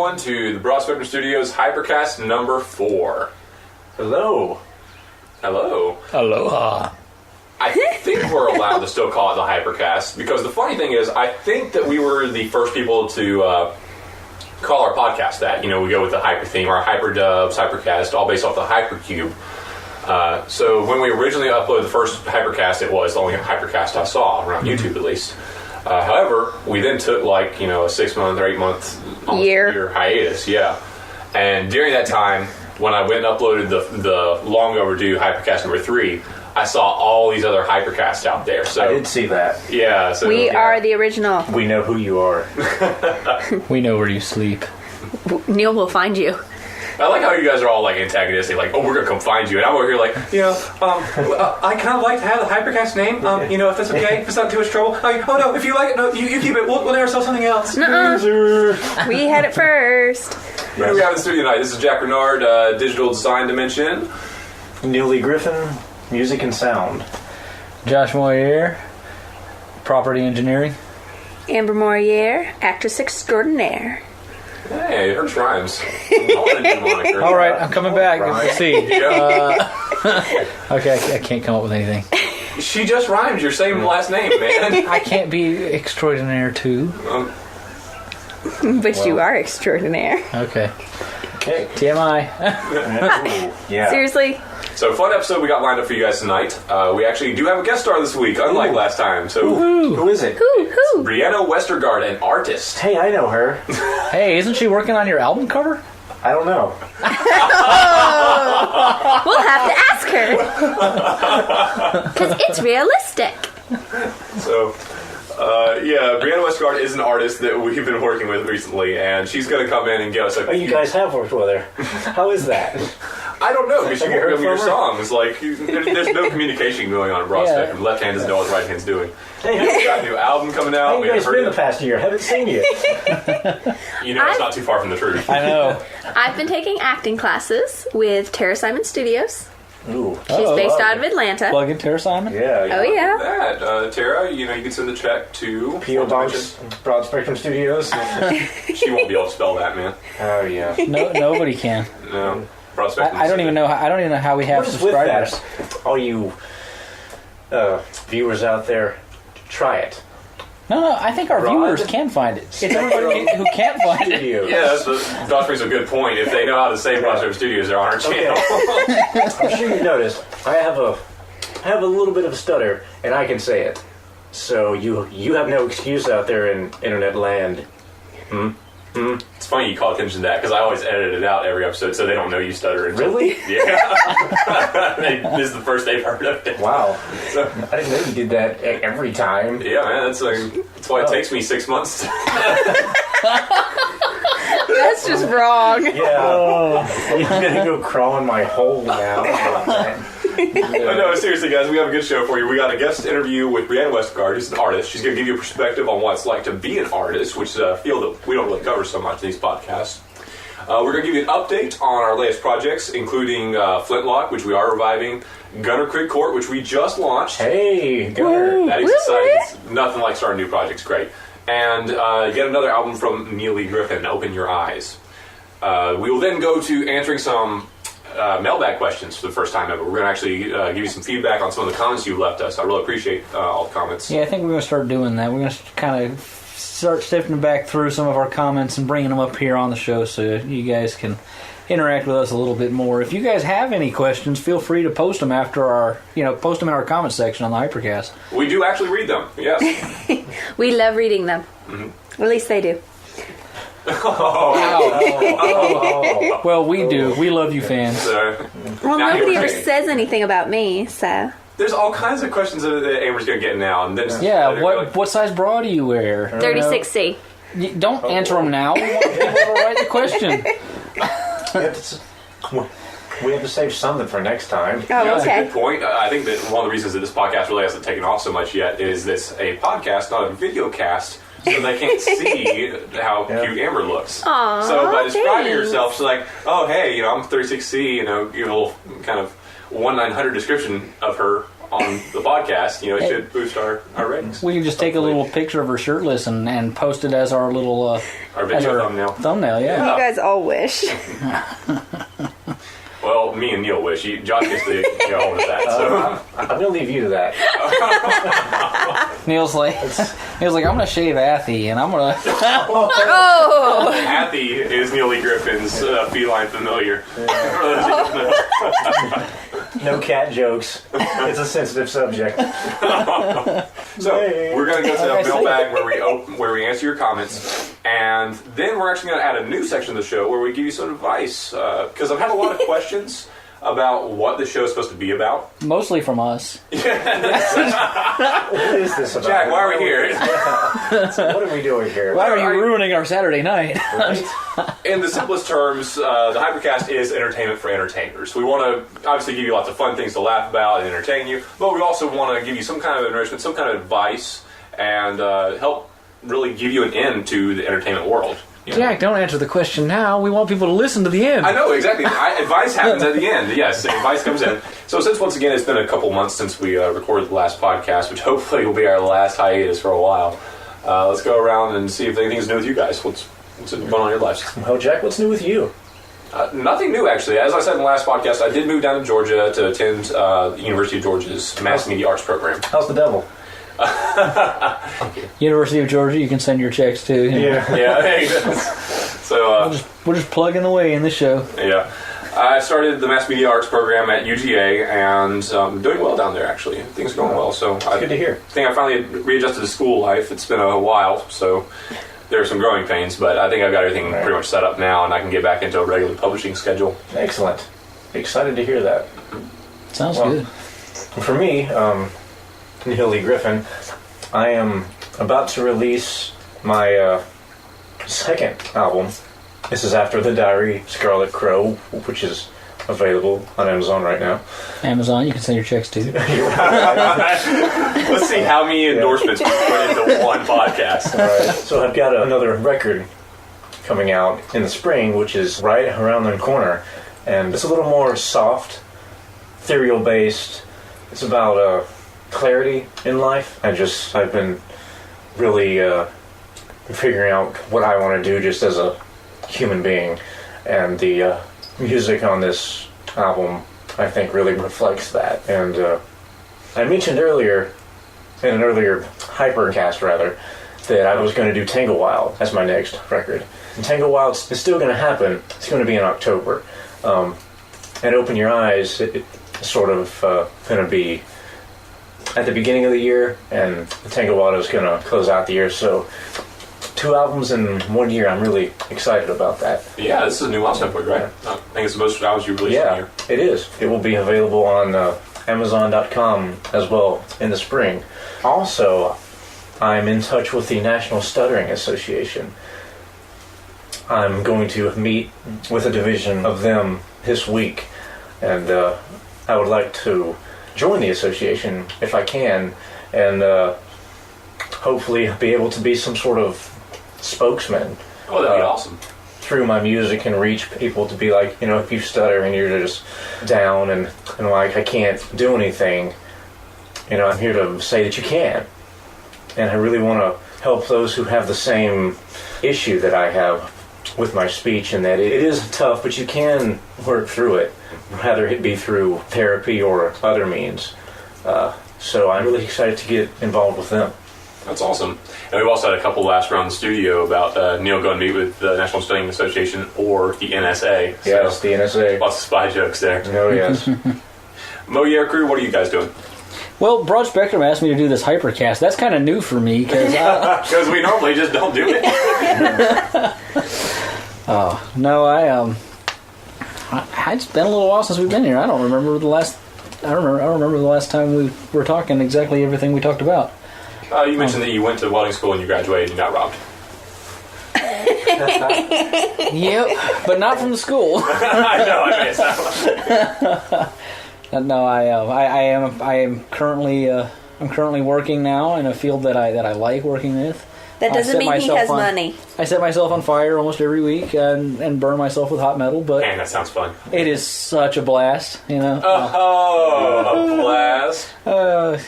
everyone, to the Broad Spectrum Studios Hypercast number 4. Hello. Hello. Aloha. I think we're allowed to still call it the Hypercast, because the funny thing is, I think that we were the first people to call our podcast that. You know, we go with the Hyper theme, our Hyperdubs, Hypercast, all based off the Hypercube. So when we originally uploaded the first Hypercast, it was the only Hypercast I saw, around YouTube at least. However, we then took like, a 6-month or 8-month year hiatus, and during that time, when I went and uploaded the long overdue Hypercast number 3, I saw all these other Hypercasts out there. So I did see that. Yeah. So we are the original. We know who you are. We know where you sleep. Neil will find you. I like how you guys are all like antagonistic, like, oh, we're gonna come find you, and I'm over here like, I kind of like to have the Hypercast name, if that's okay, if it's not too much trouble. Oh no, if you like it, no, you keep it. We'll never sell something else. Nuh-uh. We had it first. Who do we have in the studio tonight? This is Jack Renard, Digital Design Dimension. Neil Lee Griffin, Music and Sound. Josh Moeller, Property Engineering. Amber Moyer, Actress Extraordinaire. Hey, hers rhymes. All right, I'm coming back. Let's see. Yeah. Okay, I can't come up with anything. She just rhymes your same last name, man. I can't be extraordinaire too. But you are extraordinaire. Okay. TMI. Yeah. Seriously? So, fun episode we got lined up for you guys tonight. We actually do have a guest star this week, unlike last time. So, Who is it? Who? Brianna Westergard, an artist. Hey, I know her. Hey, isn't she working on your album cover? I don't know. We'll have to ask her. Because it's realistic. So, Brianna Westergard is an artist that we've been working with recently, and she's going to come in and give us a... Oh, you guys have worked with her. How is that? I don't know, because you Have you won't heard give me your from her? songs. Like, there's no communication going on in Broad Spectrum. Left hand doesn't know what the right hand's doing. Hey, We've got a new album coming out. how We you guys haven't been heard the past year? Haven't seen you. it's not too far from the truth. I know. I've been taking acting classes with Tara Simon Studios. Ooh. She's based out of Atlanta. Plug in Tara Simon. Yeah. Oh, yeah. That, Tara, you can send the check to... P.O. Box, Broad Spectrum Studios. She won't be able to spell that, man. Oh, yeah. No, nobody can. No. Broad Spectrum. I don't even know. I don't even know how we have What is with that? subscribers. All you viewers out there, try it. No. I think our viewers can find it. It's everybody who can't find it. Studios. Yeah, Josh brings a good point. If they know how to say Broad Spectrum Studios, they're on our channel. I'm sure you noticed I have a little bit of a stutter, and I can say it. So you have no excuse out there in internet land. It's funny you call attention to that, because I always edit it out every episode so they don't know you stutter. Really? Yeah. This is the first they've heard of it. Wow. So, I didn't know you did that every time. yeah, man, that's why it takes me 6 months. That's just wrong. Yeah. You're gonna go crawl in my hole now. But no, seriously, guys, we have a good show for you. We got a guest interview with Brianna Westergard, who's an artist. She's going to give you a perspective on what it's like to be an artist, which is a field that we don't really cover so much in these podcasts. We're going to give you an update on our latest projects, including Flintlock, which we are reviving, Gunner Creek Court, which we just launched. Hey, Gunner. That is exciting. It's nothing like starting new projects. Great. And yet another album from Neil Lee Griffin, Open Your Eyes. We will then go to answering some mailbag questions for the first time ever. We're going to actually give you some feedback on some of the comments you left us. I really appreciate all the comments. Yeah, I think we're going to start doing that. We're going to kind of start sifting back through some of our comments and bringing them up here on the show so you guys can interact with us a little bit more. If you guys have any questions, feel free to post them post them in our comment section on the Hypercast. We do actually read them, yes. We love reading them. Mm-hmm. At least they do. Well, we do. We love you, fans. Well, Now nobody you're ever saying. says anything about me, so... There's all kinds of questions that Amber's going to get now. And then Yeah, what size bra do you wear? 36C. Don't answer them now. We want people to write the question. We have to save something for next time. Oh, That's a okay. good point. I think that one of the reasons that this podcast really hasn't taken off so much yet is this a podcast, not a video cast, so they can't see how cute Amber looks. Aww, so by describing thanks. herself, she's like, oh, hey, I'm 36C, give a little kind of 1/900 description of her on the podcast, it should boost our ratings. We can just take a little picture of her shirtless and post it as our little our video thumbnail. Thumbnail, yeah. You guys all wish. Well, me and Neil wish. Josh gets to get hold of that. So I'm going to leave you to that. Neil's like, I'm going to shave Athy, and I'm going to... Oh! Athy is Neil Lee Griffin's feline familiar. No cat jokes. It's a sensitive subject. So we're going to go to the mailbag where we answer your comments, and then we're actually going to add a new section of the show where we give you some advice, because I've had a lot of questions about what the show is supposed to be about. Mostly from us. What is this about? Jack, why are we here? What are we doing here? Why are you ruining our Saturday night? Right? In the simplest terms, the Hypercast is entertainment for entertainers. We want to obviously give you lots of fun things to laugh about and entertain you, but we also want to give you some kind of enrichment, some kind of advice, and help really give you an end to the entertainment world. Jack, don't answer the question now. We want people to listen to the end. I know, exactly. Advice happens at the end. Yes, advice comes in. So since, once again, it's been a couple months since we recorded the last podcast, which hopefully will be our last hiatus for a while, let's go around and see if anything's new with you guys. What's going on in your lives? Well, Jack, what's new with you? Nothing new, actually. As I said in the last podcast, I did move down to Georgia to attend the University of Georgia's Mass Media Arts program. How's the devil? University of Georgia, you can send your checks to. Yeah. So we're just plugging away in the show. Yeah, I started the Mass Media Arts program at UGA, and doing well down there. Actually, things are going well. So good to hear. I think I finally readjusted to school life. It's been a while, so there are some growing pains, but I think I've got everything pretty much set up now, and I can get back into a regular publishing schedule. Excellent. Excited to hear that. Sounds good. For me, Neil Lee Griffin, I am about to release my second album. This is after the Diary, Scarlet Crow, which is available on Amazon right now. Amazon, you can send your checks to. Let's see how many endorsements we put into one podcast. All right. So I've got another record coming out in the spring, which is right around the corner, and it's a little more soft, ethereal based. It's about clarity in life. I've been really figuring out what I want to do just as a human being, and the music on this album I think really reflects that. And I mentioned earlier, in an earlier Hypercast rather, that I was going to do Tango Wild as my next record. And Tango Wild is still going to happen. It's going to be in October. And Open Your Eyes, it's sort of going to be at the beginning of the year, and Tango Wild is going to close out the year. So 2 albums in 1 year. I'm really excited about that. Yeah, this is a new milestone for you, right? I think it's the most albums you released in a year. It is. It will be available on Amazon.com as well in the spring. Also, I'm in touch with the National Stuttering Association. I'm going to meet with a division of them this week, and I would like to join the association if I can, and hopefully be able to be some sort of spokesman. Oh, that'd be awesome. Through my music, and reach people to be like, if you stutter and you're just down and like, I can't do anything, I'm here to say that you can. And I really want to help those who have the same issue that I have with my speech, and that it is tough, but you can work through it, whether it be through therapy or other means. So I'm really excited to get involved with them. That's awesome. And we've also had a couple last around the studio about Neil going to meet with the National Stuttering Association or the NSA. So Yes, the NSA. lots of spy jokes there. Oh, yes. Moeller crew, what are you guys doing? Well, Broad Spectrum asked me to do this Hypercast. That's kind of new for me because we normally just don't do it. no, it's been a little while since we've been here. I don't remember the last time we were talking exactly everything we talked about. You mentioned that you went to welding school and you graduated and you got robbed. Yep, but not from the school. I know. I mean, No, I am currently I'm currently working now in a field that I like working with. That doesn't mean he has money. I set myself on fire almost every week and burn myself with hot metal, but Man, that sounds fun. it is such a blast, you know. Oh, a blast.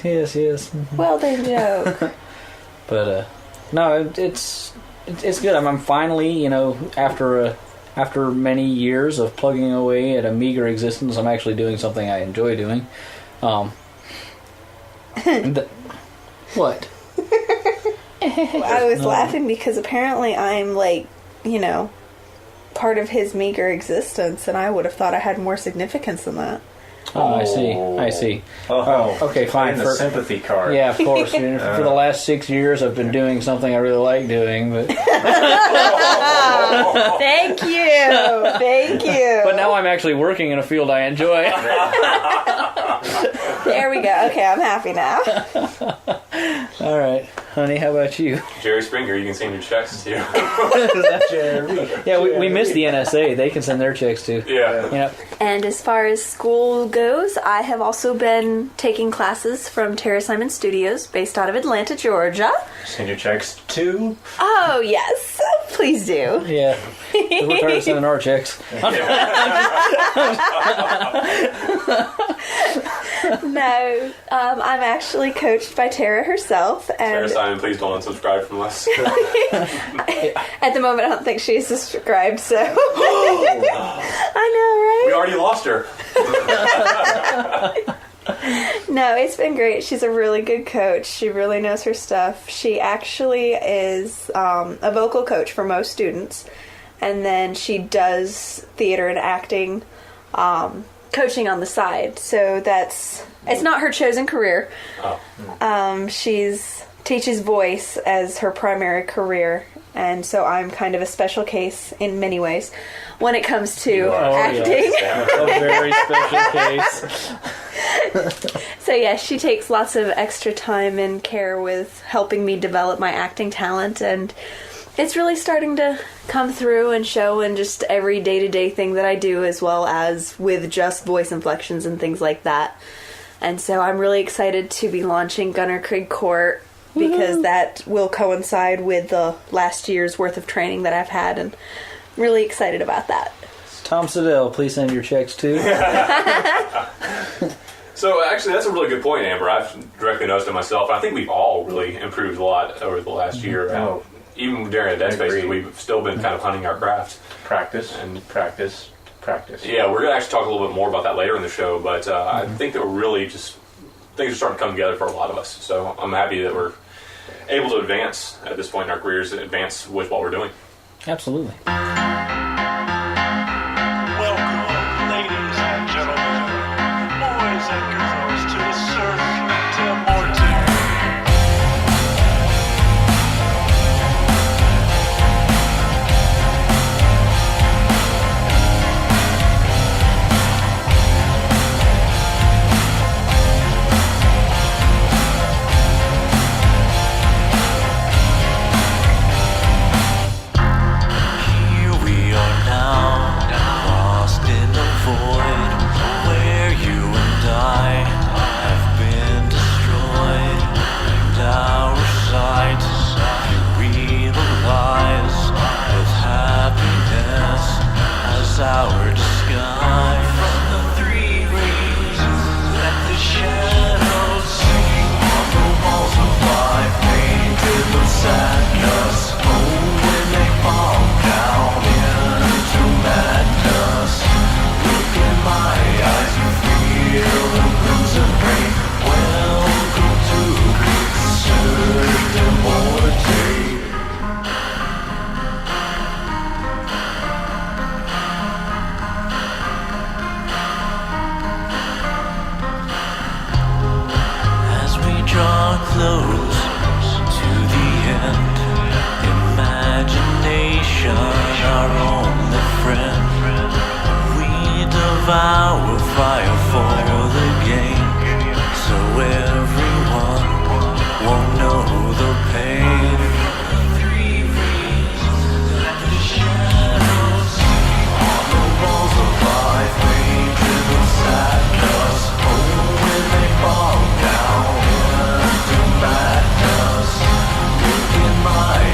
Yes. Well, they joke. But no, it's good. I'm finally, you know, after many years of plugging away at a meager existence, I'm actually doing something I enjoy doing. What? I was laughing because apparently I'm like, you know, part of his meager existence, and I would have thought I had more significance than that. Oh, I see. Oh, okay, fine. The sympathy card. Yeah, of course. For the last 6 years, I've been doing something I really like doing, but Thank you. but now I'm actually working in a field I enjoy. There we go. Okay, I'm happy now. All right, honey, how about you? Jerry Springer, you can send your checks to. Yeah, we missed the NSA. They can send their checks too. Yeah. Yeah. And as far as school goes, I have also been taking classes from Terra Simon Studios, based out of Atlanta, Georgia. Send your checks to. Oh, yes. Please do. Yeah. We're tired of sending our checks. No, I'm actually coached by Tara herself, Sarah and Simon, please don't unsubscribe from us. at the moment I don't think she's subscribed, so I know, right? We already lost her. No, it's been great. She's a really good coach. She really knows her stuff. She actually is a vocal coach for most students, and then she does theater and acting coaching on the side. So it's not her chosen career. She's teaches voice as her primary career, and so I'm kind of a special case in many ways when it comes to acting. Yes. A very special case. So yeah, she takes lots of extra time and care with helping me develop my acting talent, and it's really starting to come through and show in just every day-to-day thing that I do, as well as with just voice inflections and things like that. And so I'm really excited to be launching Gunner Craig Court, because that will coincide with the last year's worth of training that I've had, and I'm really excited about that. Tom Siddell, please send your checks too. So actually, that's a really good point, Amber. I've directly noticed it myself. I think we've all really improved a lot over the last year. Oh. Even during the Dead Spaces, Agreed. we've still been kind of hunting our craft. Practice. Yeah, we're going to actually talk a little bit more about that later in the show, but I think that we're really just, things are starting to come together for a lot of us. So I'm happy that we're able to advance at this point in our careers, advance with what we're doing. Absolutely. Welcome, ladies and gentlemen, boys and girls, to the Circe to Morte. Here we are now, lost in the void, where you and I have been destroyed, and our sights we realize with happiness as our disguise. From the three reasons that the shadows sing on the walls of life, painted with sadness. Oh, when they fall down into madness, look in my eyes and feel the crimson rain. Welcome to Circe de Morte. As we draw close to the end, imagination, our only friend, we devour fire for the game, so everyone won't know the pain. Three reasons that the shadows see on the walls of life, painted with sadness. Oh, when they fall down into madness, look in my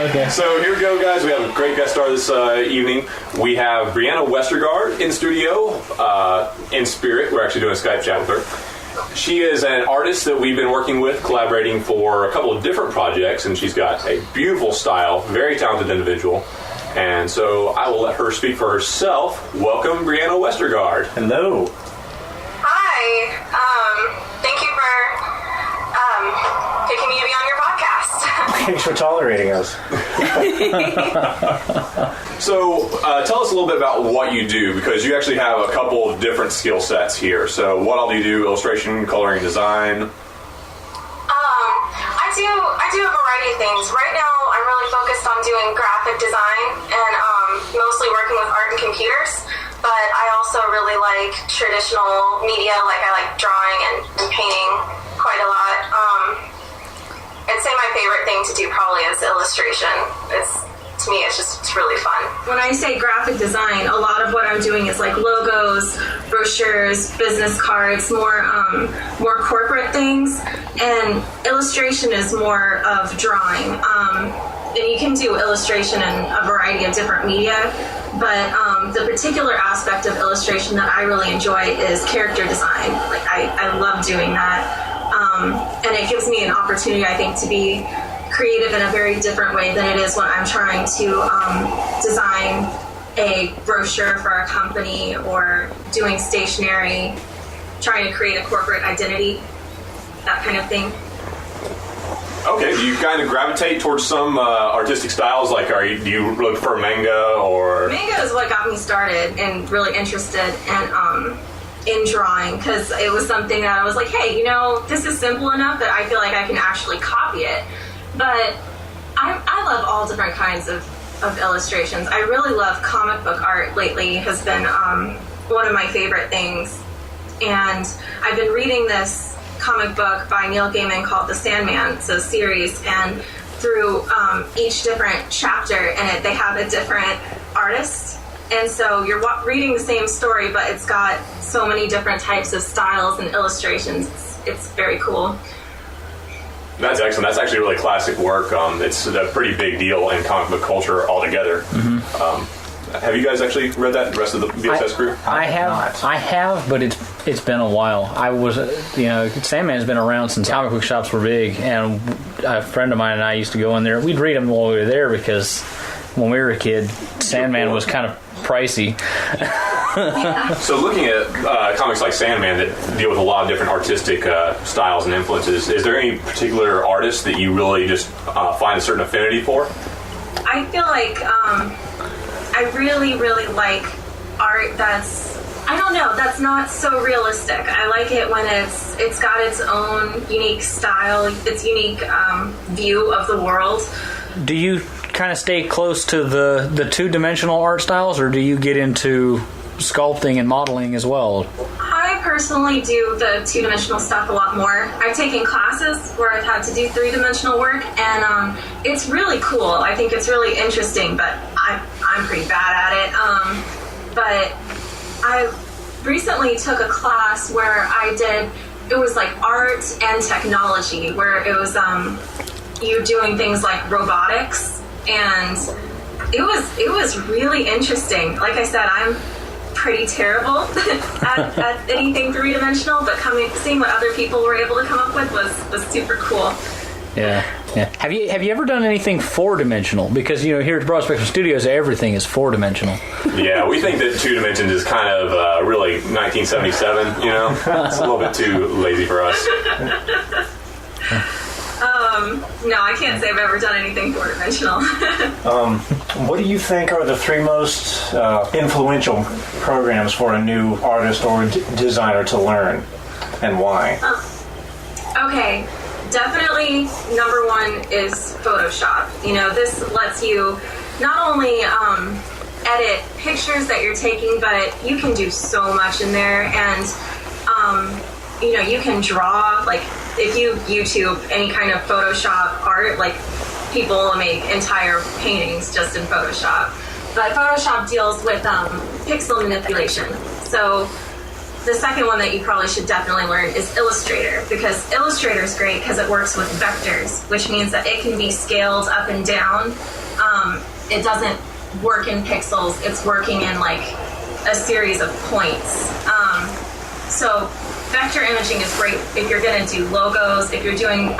Okay. So here we go, guys. We have a great guest star this evening. We have Brianna Westergard in studio, in spirit. We're actually doing a Skype chat with her. She is an artist that we've been working with, collaborating for a couple of different projects, and she's got a beautiful style, very talented individual. And so I will let her speak for herself. Welcome, Brianna Westergard. Hello. Hi. Thank you for picking me to be on your podcast. Thanks for tolerating us. So tell us a little bit about what you do, because you actually have a couple of different skill sets here. So what all do you do? Illustration, coloring, design? I do a variety of things. Right now, I'm really focused on doing graphic design and mostly working with art and computers. But I also really like traditional media, like I like drawing and painting quite a lot. I'd say my favorite thing to do probably is illustration. To me, it's really fun. When I say graphic design, a lot of what I'm doing is like logos, brochures, business cards, more corporate things. And illustration is more of drawing. And you can do illustration in a variety of different media, but the particular aspect of illustration that I really enjoy is character design. Like I love doing that. And it gives me an opportunity, I think, to be creative in a very different way than it is when I'm trying to design a brochure for a company or doing stationery, trying to create a corporate identity, that kind of thing. Okay, do you kind of gravitate towards some artistic styles? Like, do you look for manga or... Manga is what got me started and really interested in drawing, because it was something that I was like, hey, this is simple enough that I feel like I can actually copy it. But I love all different kinds of illustrations. I really love comic book art lately, has been one of my favorite things. And I've been reading this comic book by Neil Gaiman called The Sandman. It's a series, and through each different chapter in it, they have a different artist. And so you're reading the same story, but it's got so many different types of styles and illustrations. It's very cool. That's excellent. That's actually really classic work. It's a pretty big deal in comic book culture altogether. Mm-hmm. Have you guys actually read that, the rest of the BSS group? I have, but it's been a while. I was, Sandman's been around since comic book shops were big, and a friend of mine and I used to go in there. We'd read them while we were there because when we were a kid, Sandman was kind of pricey. So looking at comics like Sandman that deal with a lot of different artistic styles and influences, is there any particular artist that you really just find a certain affinity for? I feel like I really, really like art that's not so realistic. I like it when it's got its own unique style, its unique view of the world. Do you kind of stay close to the two-dimensional art styles, or do you get into sculpting and modeling as well? I personally do the two-dimensional stuff a lot more. I've taken classes where I've had to do three-dimensional work, and it's really cool. I think it's really interesting, but I'm pretty bad at it. But I recently took a class where it was like art and technology, where it was you doing things like robotics, and it was really interesting. Like I said, I'm pretty terrible at anything three-dimensional, but seeing what other people were able to come up with was super cool. Yeah. Have you ever done anything four-dimensional? Because here at Broad Spectrum Studios, everything is four-dimensional. Yeah, we think that 2 dimensions is kind of really 1977. It's a little bit too lazy for us. No, I can't say I've ever done anything four-dimensional. What do you think are the 3 most influential programs for a new artist or designer to learn, and why? Okay, definitely number 1 is Photoshop. This lets you not only edit pictures that you're taking, but you can do so much in there, and you can draw, like, if you YouTube any kind of Photoshop art, like, people will make entire paintings just in Photoshop. But Photoshop deals with pixel manipulation. So the second one that you probably should definitely learn is Illustrator, because Illustrator is great because it works with vectors, which means that it can be scaled up and down. It doesn't work in pixels, it's working in like a series of points. So vector imaging is great if you're going to do logos, if you're doing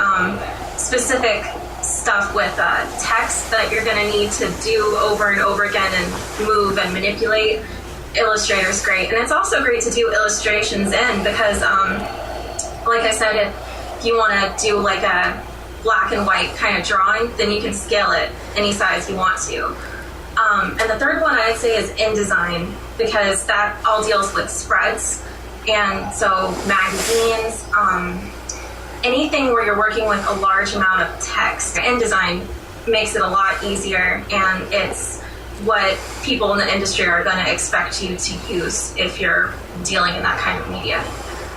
specific stuff with text that you're going to need to do over and over again and move and manipulate. Illustrator is great, and it's also great to do illustrations in because, like I said, if you want to do like a black and white kind of drawing, then you can scale it any size you want to. And the third one I'd say is InDesign, because that all deals with spreads, and so magazines, anything where you're working with a large amount of text. InDesign makes it a lot easier, and it's what people in the industry are going to expect you to use if you're dealing in that kind of media.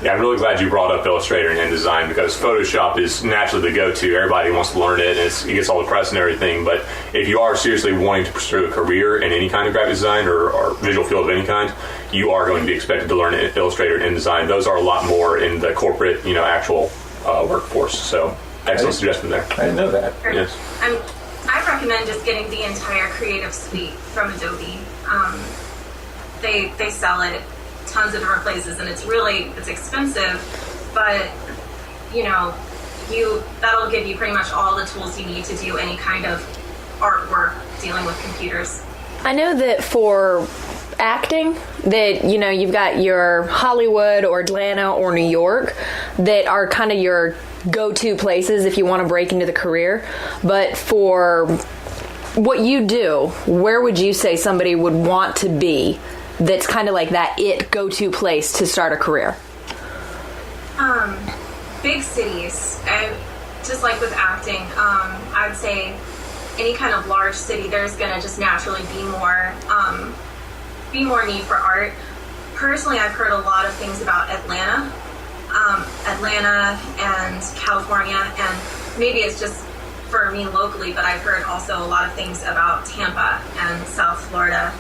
Yeah, I'm really glad you brought up Illustrator and InDesign, because Photoshop is naturally the go-to. Everybody wants to learn it, and it gets all the press and everything. But if you are seriously wanting to pursue a career in any kind of graphic design or visual field of any kind, you are going to be expected to learn Illustrator and InDesign. Those are a lot more in the corporate, actual workforce. So, excellent suggestion there. I didn't know that. Yes. I recommend just getting the entire Creative Suite from Adobe. They sell it tons of different places, and it's expensive, but that'll give you pretty much all the tools you need to do any kind of artwork dealing with computers. I know that for acting, that you've got your Hollywood or Atlanta or New York that are kind of your go-to places if you want to break into the career. But for what you do, where would you say somebody would want to be that's kind of like that go-to place to start a career? Big cities. Just like with acting, I'd say any kind of large city, there's going to just naturally be more need for art. Personally, I've heard a lot of things about Atlanta and California, and maybe it's just for me locally, but I've heard also a lot of things about Tampa and South Florida.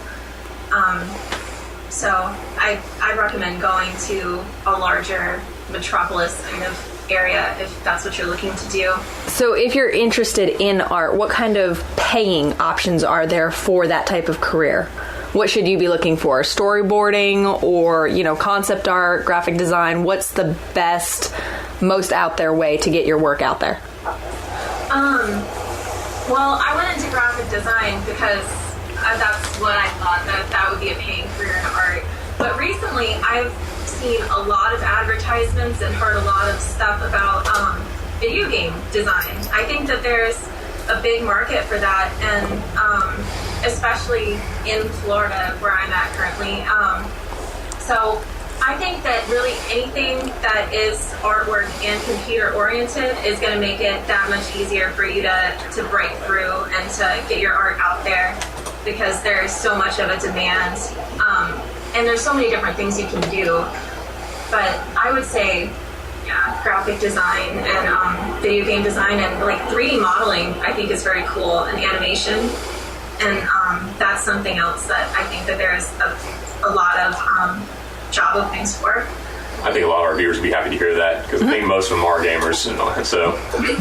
So I recommend going to a larger metropolis kind of area if that's what you're looking to do. So if you're interested in art, what kind of paying options are there for that type of career? What should you be looking for? Storyboarding or, concept art, graphic design? What's the best, most out there way to get your work out there? Well, I went into graphic design because that's what I thought that would be a paying career in art. But recently, I've seen a lot of advertisements and heard a lot of stuff about video game design. I think that there's a big market for that, and especially in Florida, where I'm at currently. So I think that really anything that is artwork and computer oriented is going to make it that much easier for you to break through and to get your art out there, because there is so much of a demand, and there's so many different things you can do. But I would say, graphic design and video game design and like 3D modeling, I think is very cool, and animation, and that's something else that I think that there's a lot of job openings for. I think a lot of our viewers would be happy to hear that, because I think most of them are gamers, and so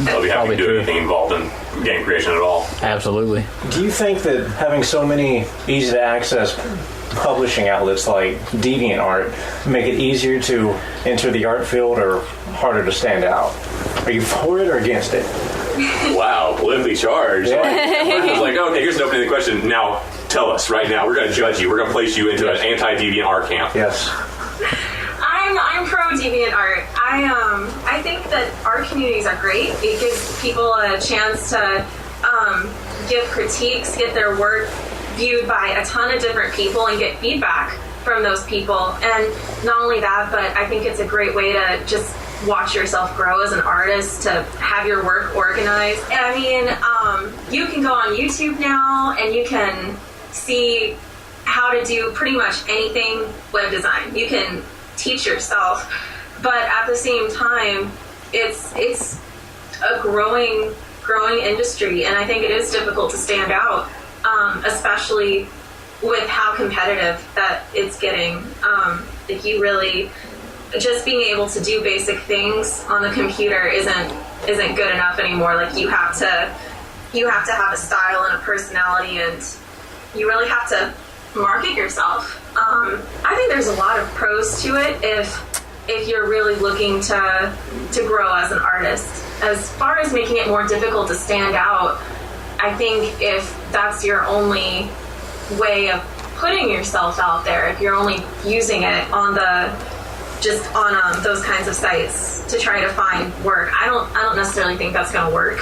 they'll be happy to do anything involved in game creation at all. Absolutely. Do you think that having so many easy-to-access publishing outlets like DeviantArt make it easier to enter the art field or harder to stand out? Are you for it or against it? Wow, politically charged. Yeah. I was like, okay, here's an opening question. Now, tell us right now. We're going to judge you. We're going to place you into an anti-DeviantArt camp. Yes. I'm pro DeviantArt. I think that art communities are great. It gives people a chance to give critiques, get their work viewed by a ton of different people, and get feedback from those people. And not only that, but I think it's a great way to just watch yourself grow as an artist, to have your work organized. And I mean, you can go on YouTube now and you can see how to do pretty much anything web design. You can teach yourself, but at the same time, it's a growing industry, and I think it is difficult to stand out, especially with how competitive that it's getting. Like you really, just being able to do basic things on the computer isn't good enough anymore. Like you have to have a style and a personality, and you really have to market yourself. I think there's a lot of pros to it if you're really looking to grow as an artist. As far as making it more difficult to stand out, I think if that's your only way of putting yourself out there, if you're only using it on those kinds of sites to try to find work, I don't necessarily think that's going to work.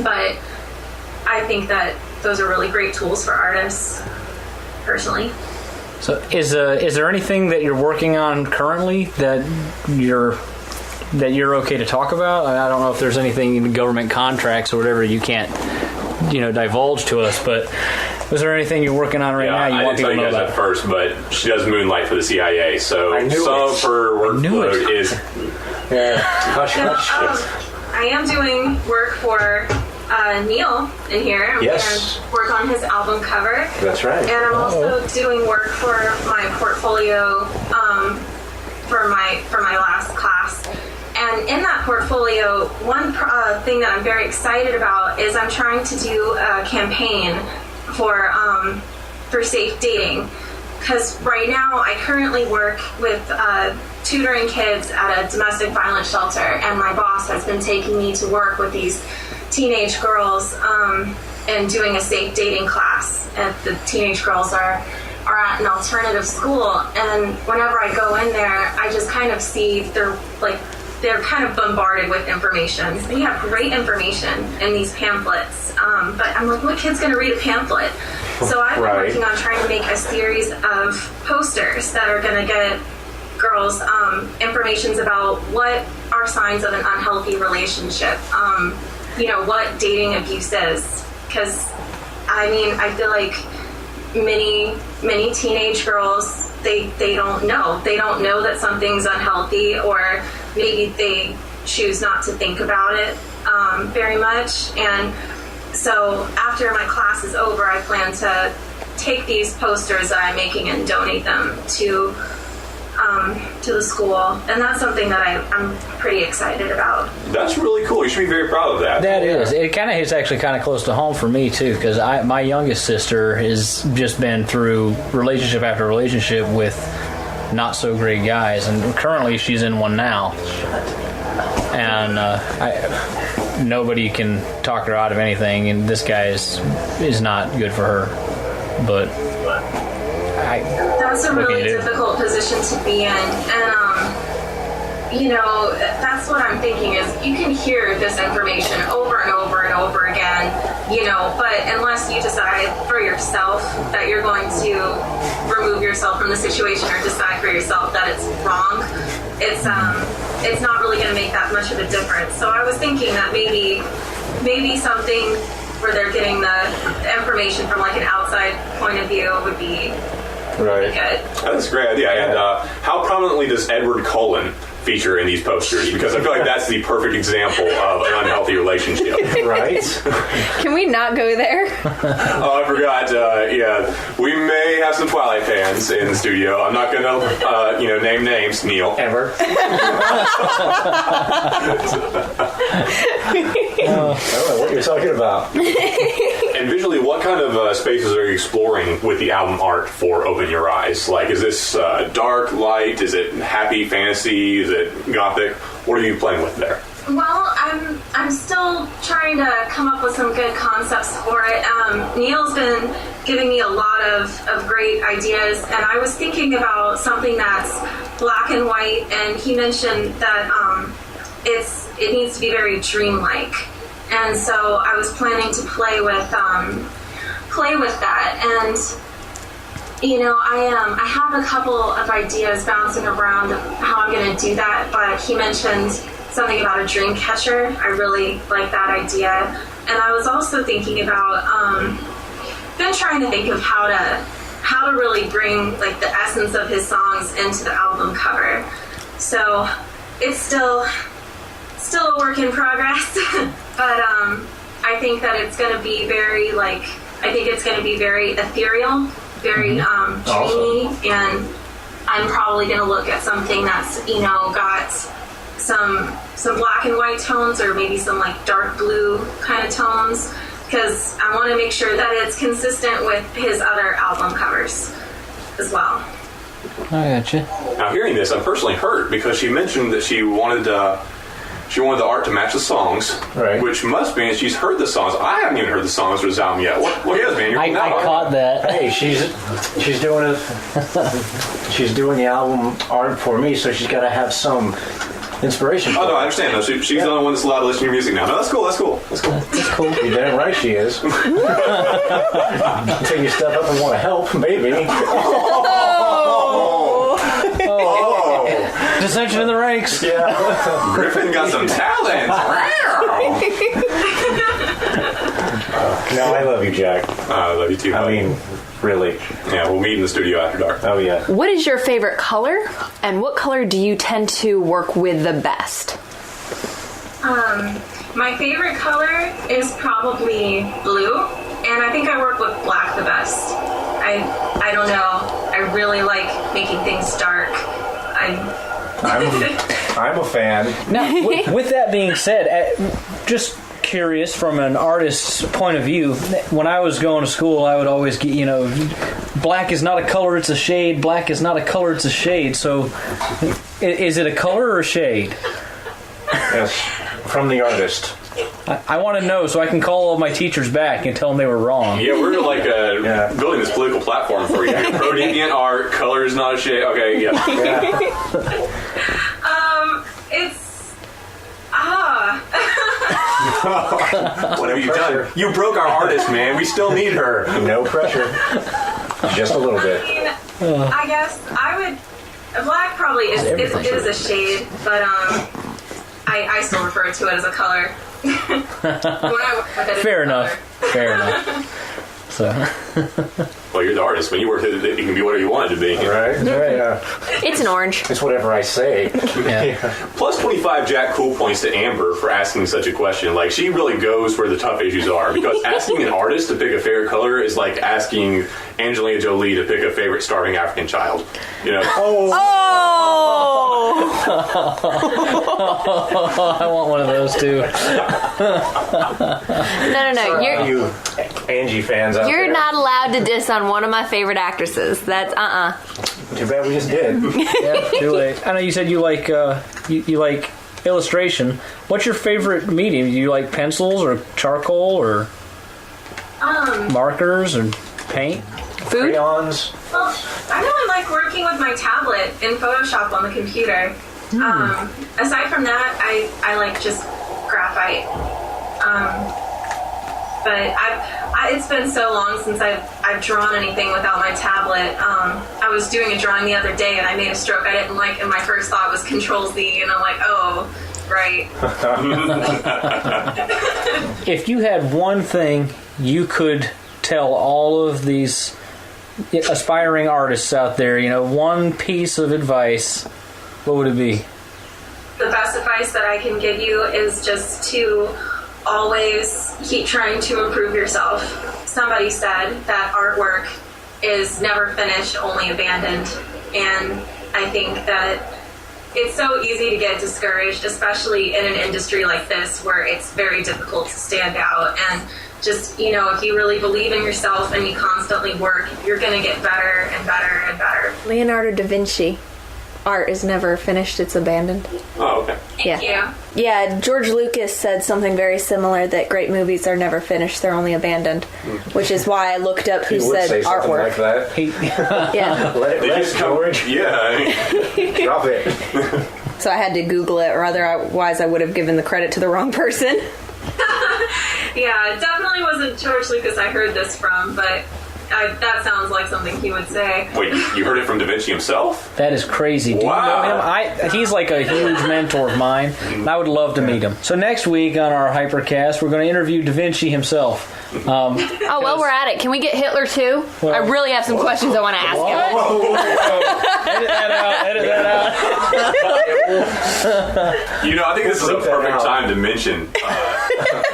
But I think that those are really great tools for artists, personally. So is there anything that you're working on currently that you're okay to talk about? I don't know if there's anything in government contracts or whatever you can't, divulge to us, but is there anything you're working on right now you want people to know about? I didn't tell you guys at first, but she does moonlight for the CIA, so some of her workload is... Yeah, hush, hush. I am doing work for Neil in here. Yes. And work on his album cover. That's right. And I'm also doing work for my portfolio for my last class. And in that portfolio, one thing that I'm very excited about is I'm trying to do a campaign for safe dating. Because right now I currently work with tutoring kids at a domestic violence shelter, and my boss has been taking me to work with these teenage girls and doing a safe dating class. And the teenage girls are at an alternative school, and whenever I go in there, I just kind of see they're kind of bombarded with information. We have great information in these pamphlets, but I'm like, what kid's going to read a pamphlet? So I've been working on trying to make a series of posters that are going to get girls informations about what are signs of an unhealthy relationship, what dating abuse is. Because, I feel like many teenage girls, they don't know. They don't know that something's unhealthy, or maybe they choose not to think about it very much. And so after my class is over, I plan to take these posters that I'm making and donate them to the school, and that's something that I'm pretty excited about. That's really cool. You should be very proud of that. That is. It kind of is actually kind of close to home for me too, because my youngest sister has just been through relationship after relationship with not so great guys, and currently she's in one now. And nobody can talk her out of anything, and this guy is not good for her. But that's a really difficult position to be in, and that's what I'm thinking is you can hear this information over and over and over again, but unless you decide for yourself that you're going to remove yourself from the situation or decide for yourself that it's wrong, it's not really going to make that much of a difference. So I was thinking that maybe something where they're getting the information from like an outside point of view would be good. That's a great idea. And how prominently does Edward Cullen feature in these posters? Because I feel like that's the perfect example of an unhealthy relationship. Right? Can we not go there? Oh, I forgot. We may have some Twilight fans in the studio. I'm not going to, name names, Neil. Ever. I don't know what you're talking about. And visually, what kind of spaces are you exploring with the album art for Open Your Eyes? Like, is this dark, light? Is it happy, fantasy? Is it gothic? What are you playing with there? Well, I'm still trying to come up with some good concepts for it. Neil's been giving me a lot of great ideas, and I was thinking about something that's black and white, and he mentioned that it needs to be very dreamlike. And so I was planning to play with that, and I have a couple of ideas bouncing around of how I'm going to do that. But he mentioned something about a dream catcher. I really like that idea, and I was also thinking about been trying to think of how to really bring like the essence of his songs into the album cover. So it's still a work in progress, but I think that it's going to be very like I think it's going to be very ethereal, very dreamy, and I'm probably going to look at something that's, you know, got some black and white tones, or maybe some like dark blue kind of tones, because I want to make sure that it's consistent with his other album covers as well. I gotcha. Now, hearing this, I'm personally hurt because she mentioned that she wanted the art to match the songs, right? Which must mean she's heard the songs. I haven't even heard the songs for this album yet. What is, man? I caught that. Hey, she's doing it. She's doing the album art for me, so she's got to have some inspiration. Oh no, I understand. No, she's the only one that's allowed to listen to your music now. No, that's cool. That's cool. That's cool. That's cool. You're damn right she is. Until you step up and want to help, maybe. Dissension in the ranks. Yeah. Griffin got some talent. No, I love you, Jack. I love you too. I buddy. mean, really. Yeah, we'll meet in the studio after dark. Oh, yeah. What is your favorite color, and what color do you tend to work with the best? My favorite color is probably blue, and I think I work with black the best. I don't know. I really like making things dark. I'm a fan. Now, with that being said, just curious from an artist's point of view, when I was going to school, I would always get, you know, black is not a color, it's a shade. Black is not a color, it's a shade. So, is it a color or a shade? Yes, from the artist. I want to know so I can call all my teachers back and tell them they were wrong. Yeah, we're like building this political platform for you. Pro-deviant art, color is not a shade. Okay, yeah. What have you done? You broke our artist, man. We still need her. No pressure. Just a little bit. I guess I would. Black probably is a shade, but I still refer to it as a color. Fair enough. So. Well, you're the artist. When you work it, it can be whatever you want it to be. Right? Yeah. It's an orange. It's whatever I say. Yeah. Plus 25 Jack Cool points to Amber for asking such a question. Like, she really goes where the tough issues are. Because asking an artist to pick a favorite color is like asking Angelina Jolie to pick a favorite starving African child. You know? I want one of those too. No. You Angie fans out You're there. not allowed to diss on one of my favorite actresses. That's Too bad we just did. Yeah, too late. I know you said you like you like illustration. What's your favorite medium? Do you like pencils or charcoal or markers or paint? food. Crayons. Well, I really like working with my tablet in Photoshop on the computer. Aside from that, I like just graphite. But it's been so long since I've drawn anything without my tablet. I was doing a drawing the other day and I made a stroke I didn't like, and my first thought was Control-Z, and I'm like, oh, right. If you had one thing you could tell all of these aspiring artists out there, one piece of advice, what would it be? The best advice that I can give you is just to always keep trying to improve yourself. Somebody said that artwork is never finished, only abandoned. And I think that it's so easy to get discouraged, especially in an industry like this where it's very difficult to stand out. And just, if you really believe in yourself and you constantly work, you're going to get better and better and better. Leonardo da Vinci. Art is never finished, it's abandoned. Oh, okay. Thank you. Yeah, George Lucas said something very similar, that great movies are never finished, they're only abandoned. Which is why I looked up who He would said say something artwork. like that. Yeah. Let it They rest, just come, George. yeah. Drop it. So I had to Google it, or otherwise I would have given the credit to the wrong person. Yeah, it definitely wasn't George Lucas I heard this from, but that sounds like something he would say. Wait, you heard it from Da Vinci himself? That is crazy. Do Wow. you know him? He's like a huge mentor of mine, and I would love to meet him. So next week on our Hypercast, we're going to interview Da Vinci himself. Oh, well, we're at it. Can we get Hitler too? I really have some questions I want to ask him. Edit that out. I think this is a perfect time to mention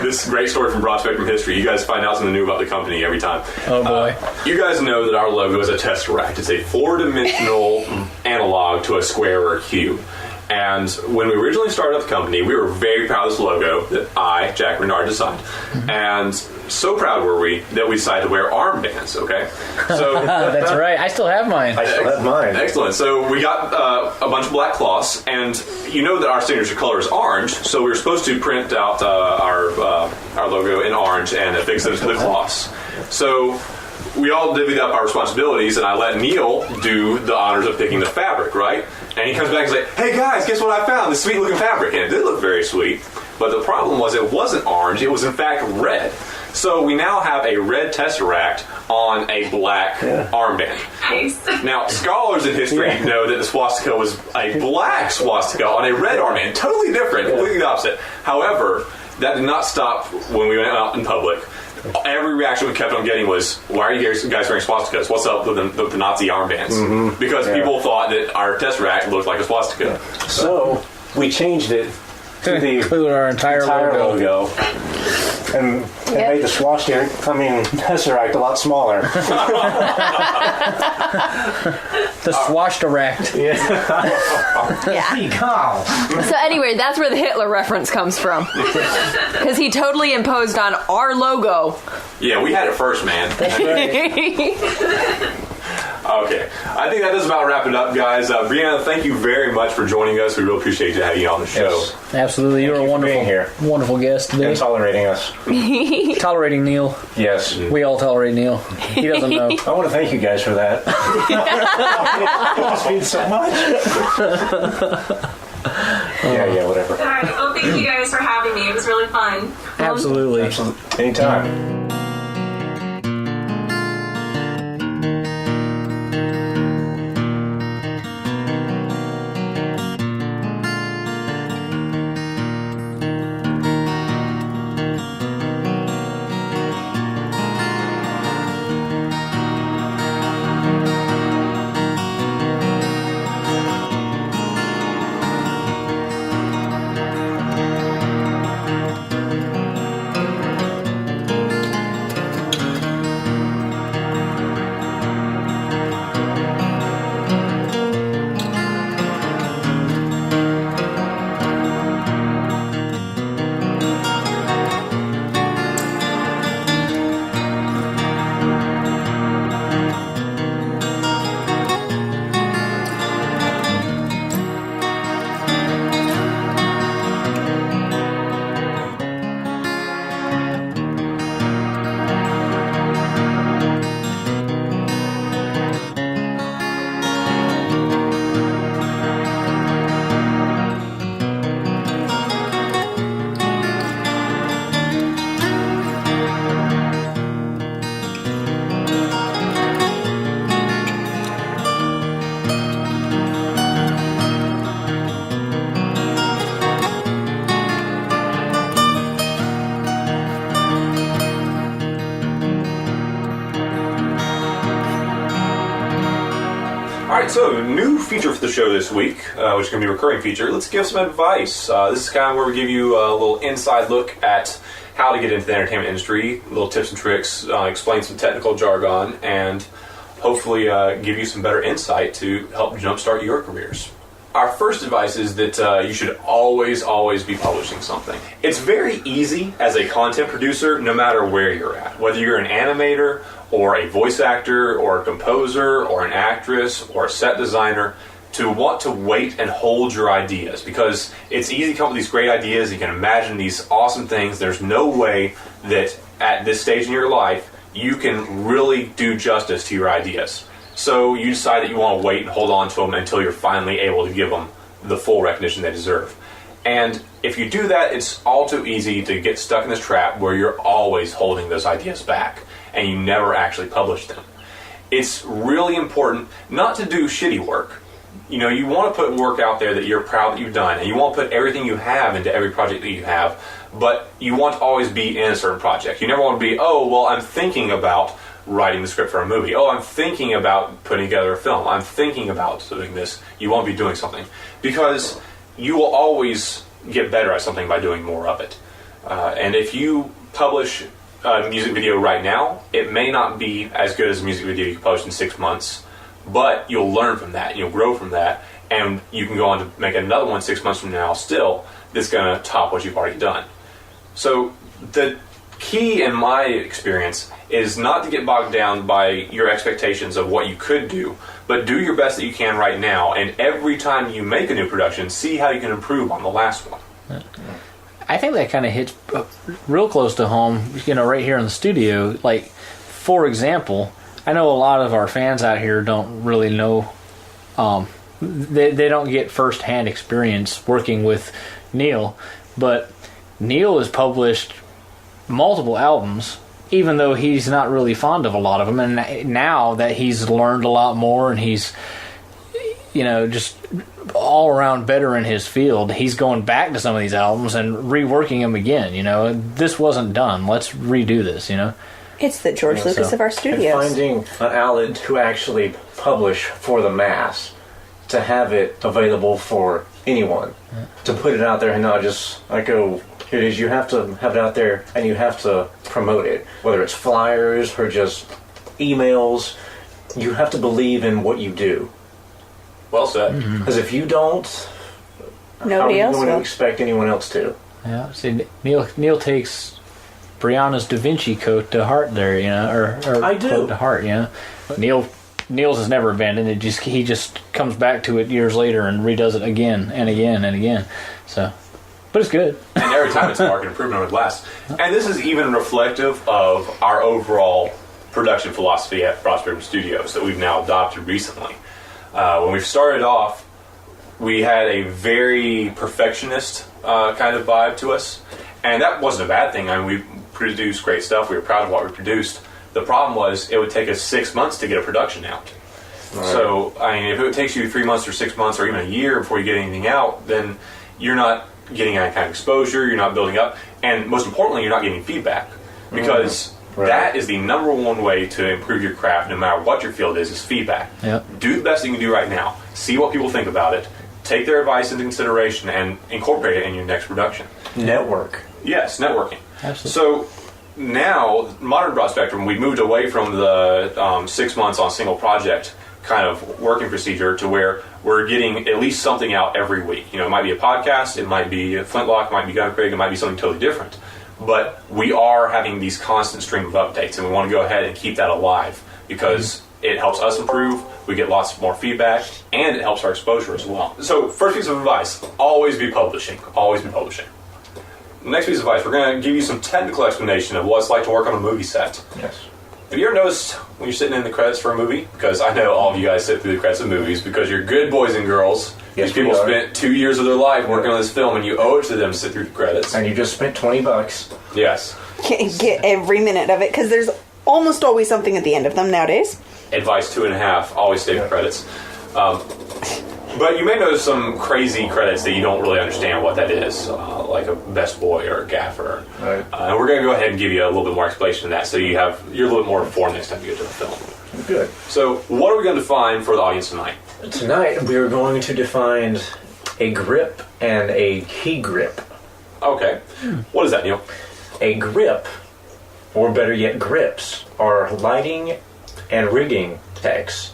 this great story from Broad Spectrum History. You guys find out something new about the company every time. Oh boy. You guys know that our logo is a tesseract. It's a 4-dimensional analog to a square or a cube. And when we originally started up the company, we were very proud of this logo that I, Jack Renard, designed. And so proud were we that we decided to wear armbands, okay? So That's right. I still have mine. I still have mine. excellent. So we got a bunch of black cloths, and you know that our signature color is orange, so we were supposed to print out our logo in orange and affix it to the cloths. So we all divvied up our responsibilities, and I let Neil do the honors of picking the fabric, right? And he comes back and says, hey guys, guess what I found? This sweet looking fabric. And it did look very sweet, but the problem was it wasn't orange, it was in fact red. So we now have a red tesseract on a black armband. Nice. Now, scholars in history know that the swastika was a black swastika on a red armband. Totally different, completely the opposite. However, that did not stop when we went out in public. Every reaction we kept on getting was, why are you guys wearing swastikas? What's up with the Nazi armbands? Because people thought that our tesseract looked like a swastika. So we changed it to the Include our entire logo. and made the swastika coming tesseract a lot smaller. The swashteract. Yeah. Cow. So anyway, that's where the Hitler reference comes from. Because he totally imposed on our logo. Yeah, we had it first, man. Okay, I think that does about wrap it up, guys. Brianna, thank you very much for joining us. We really appreciate you having you on the show. Yes. Absolutely. You're a for wonderful, being here. wonderful guest today. And tolerating us. Tolerating Neil. Yes. We all tolerate Neil. He doesn't know. I want to thank you guys for that. It means so much. Yeah, whatever. All right. Well, thank you guys for having me. It was really fun. Absolutely. Anytime. So, new feature for the show this week, which is going to be a recurring feature. Let's give some advice. This is kind of where we give you a little inside look at how to get into the entertainment industry, little tips and tricks, explain some technical jargon, and hopefully give you some better insight to help jumpstart your careers. Our first advice is that you should always be publishing something. It's very easy as a content producer, no matter where you're at. Whether you're an animator, or a voice actor, or a composer, or an actress, or a set designer, to want to wait and hold your ideas. Because it's easy to come up with these great ideas, you can imagine these awesome things. There's no way that at this stage in your life, you can really do justice to your ideas. So you decide that you want to wait and hold on to them until you're finally able to give them the full recognition they deserve. And if you do that, it's all too easy to get stuck in this trap where you're always holding those ideas back and you never actually publish them. It's really important not to do shitty work. You know, you want to put work out there that you're proud that you've done, and you want to put everything you have into every project that you have, but you want to always be in a certain project. You never want to be, oh, well, I'm thinking about writing the script for a movie. Oh, I'm thinking about putting together a film. I'm thinking about doing this. You want to be doing something. Because you will always get better at something by doing more of it. And if you publish a music video right now, it may not be as good as a music video you publish in 6 months, but you'll learn from that, you'll grow from that, and you can go on to make another one 6 months from now still that's going to top what you've already done. So the key in my experience is not to get bogged down by your expectations of what you could do, but do your best that you can right now, and every time you make a new production, see how you can improve on the last one. I think that kind of hits real close to home, right here in the studio. Like, for example, I know a lot of our fans out here don't really know, they don't get first-hand experience working with Neil, but Neil has published multiple albums, even though he's not really fond of a lot of them, and now that he's learned a lot more and he's just all around better in his field, he's going back to some of these albums and reworking them again. This wasn't done, let's redo this. It's the George Lucas of our studios. And finding an outlet to actually publish for the mass, to have it available for anyone, to put it out there and not just here it is. You have to have it out there and you have to promote it, whether it's flyers or just emails. You have to believe in what you do. Well said. Because if you don't, nobody else how are you going will to expect anyone else to? Yeah, see, Neil takes Brianna's Da Vinci Code to heart there, or I do. Code to heart, Neil's has never abandoned it. He just comes back to it years later and redoes it again and again and again. So, but it's good. And every time it's a market improvement over the last. And this is even reflective of our overall production philosophy at Frostburn Studios that we've now adopted recently. When we started off, we had a very perfectionist kind of vibe to us. And that wasn't a bad thing. I mean, we produced great stuff. We were proud of what we produced. The problem was it would take us 6 months to get a production out. Right. So, if it takes you 3 months or 6 months or even a year before you get anything out, then you're not getting any kind of exposure, you're not building up, and most importantly, you're not getting feedback. Because that is the number one way to improve your craft, no matter what your field is feedback. Yep. Do the best you can do right now. See what people think about it. Take their advice into consideration and incorporate it in your next production. Network. Yes, networking. Absolutely. So now, modern broad spectrum, we moved away from the 6 months on a single project kind of working procedure to where we're getting at least something out every week. It might be a podcast, it might be a Flintlock, it might be Gun Craig, it might be something totally different. But we are having these constant stream of updates, and we want to go ahead and keep that alive because it helps us improve, we get lots more feedback, and it helps our exposure as well. So, first piece of advice, always be publishing. Always be publishing. Next piece of advice, we're going to give you some technical explanation of what it's like to work on a movie set. Yes. Have you ever noticed when you're sitting in the credits for a movie? Because I know all of you guys sit through the credits of movies because you're good boys and girls. Yes, these people spent 2 years of their life working on this film, and you owe it to them to sit through the credits. And you just spent $20. Yes. Can't get every minute of it because there's almost always something at the end of them nowadays. Advice 2.5, always stay with credits. But you may notice some crazy credits that you don't really understand what that is, like a best boy or a gaffer. Right. And we're going to go ahead and give you a little bit more explanation of that, so you're a little bit more informed next time you go to the film. Good. So, what are we going to define for the audience tonight? Tonight we are going to define a grip and a key grip. Okay. What is that, Neil? A grip, or better yet, grips, are lighting and rigging techs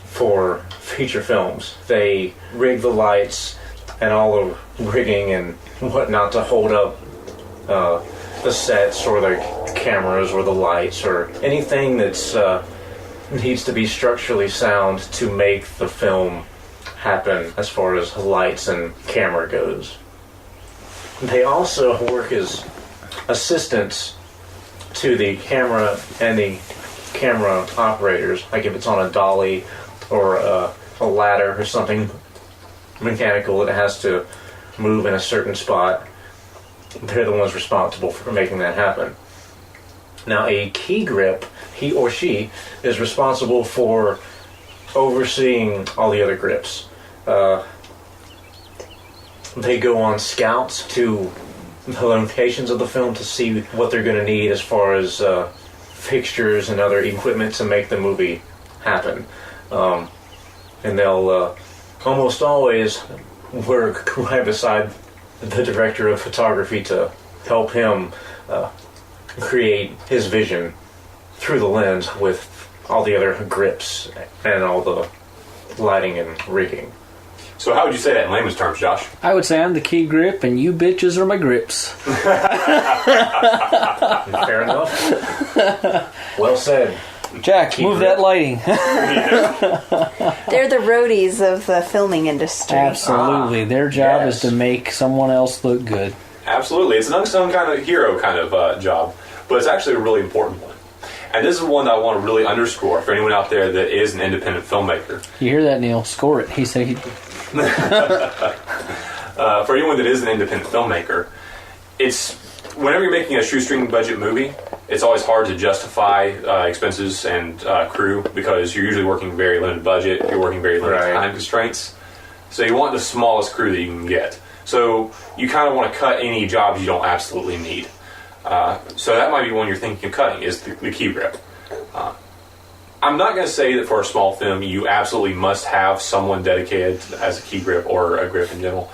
for feature films. They rig the lights and all the rigging and whatnot to hold up the sets or the cameras or the lights or anything that's needs to be structurally sound to make the film happen as far as lights and camera goes. They also work as assistants to the camera and the camera operators, like if it's on a dolly or a ladder or something mechanical that has to move in a certain spot. They're the ones responsible for making that happen. Now, a key grip, he or she, is responsible for overseeing all the other grips. They go on scouts to the locations of the film to see what they're going to need as far as fixtures and other equipment to make the movie happen. And they'll almost always work right beside the director of photography to help him create his vision through the lens with all the other grips and all the lighting and rigging. So how would you say that in layman's terms, Josh? I would say I'm the key grip and you bitches are my grips. Fair enough. Well said. Jack, Key move grip. that lighting. They're the roadies of the filming industry. Absolutely. Their job Yes. is to make someone else look good. Absolutely. It's an unsung kind of hero kind of job, but it's actually a really important one. And this is one that I want to really underscore for anyone out there that is an independent filmmaker. You hear that, Neil? Score it. He said he... For anyone that is an independent filmmaker, it's whenever you're making a shoestring budget movie, it's always hard to justify expenses and crew because you're usually working very limited budget, you're working very limited time constraints. So you want the smallest crew that you can get. So you kind of want to cut any jobs you don't absolutely need. So that might be one you're thinking of cutting, is the key grip. I'm not going to say that for a small film you absolutely must have someone dedicated as a key grip or a grip in general,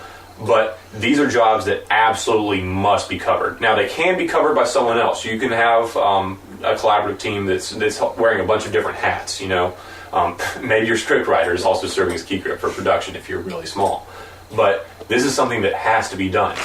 but these are jobs that absolutely must be covered. Now, they can be covered by someone else. You can have a collaborative team that's wearing a bunch of different hats, you know. Maybe your script writer is also serving as key grip for production if you're really small. But this is something that has to be done.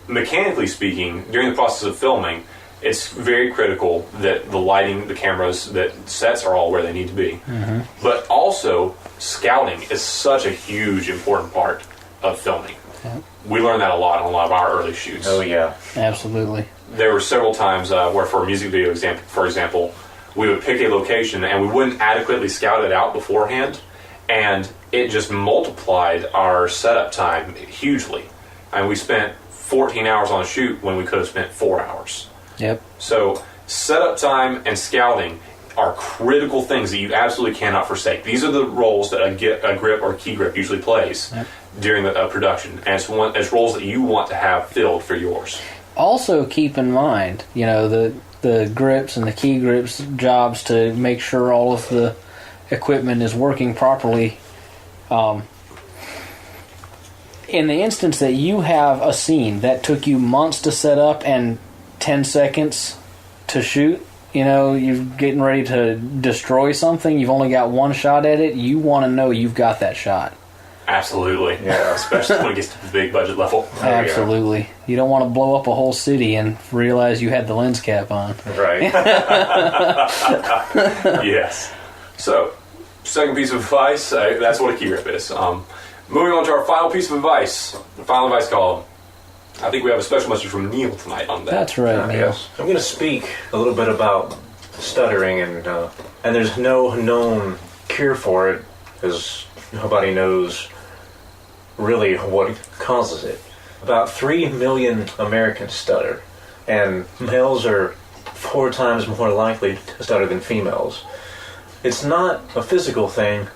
Mechanically speaking, during the process of filming, it's very critical that the lighting, the cameras, that sets are all where they need to be. Mm-hmm. But also, scouting is such a huge, important part of filming. Yeah. We learned that a lot on a lot of our early shoots. Oh, yeah. Absolutely. There were several times where, for a music video for example, we would pick a location and we wouldn't adequately scout it out beforehand, and it just multiplied our setup time hugely. And we spent 14 hours on a shoot when we could have spent 4 hours. Yep. So setup time and scouting are critical things that you absolutely cannot forsake. These are the roles that a grip or key grip usually plays during the production, and it's roles that you want to have filled for yours. Also, keep in mind, you know, the grips and the key grips jobs to make sure all of the equipment is working properly. In the instance that you have a scene that took you months to set up and 10 seconds to shoot, you know, you're getting ready to destroy something, you've only got one shot at it, you want to know you've got that shot. Absolutely. Yeah. Especially when it gets to the big budget level. Absolutely. Yeah. You don't want to blow up a whole city and realize you had the lens cap on. Right. Yes. So, second piece of advice, that's what a key grip is. Moving on to our final piece of advice. The final advice column. I think we have a special message from Neil tonight on that. That's right, Neil. Yes. I'm going to speak a little bit about stuttering, and there's no known cure for it, because nobody knows really what causes it. About 3 million Americans stutter, and males are 4 times more likely to stutter than females. It's not a physical thing.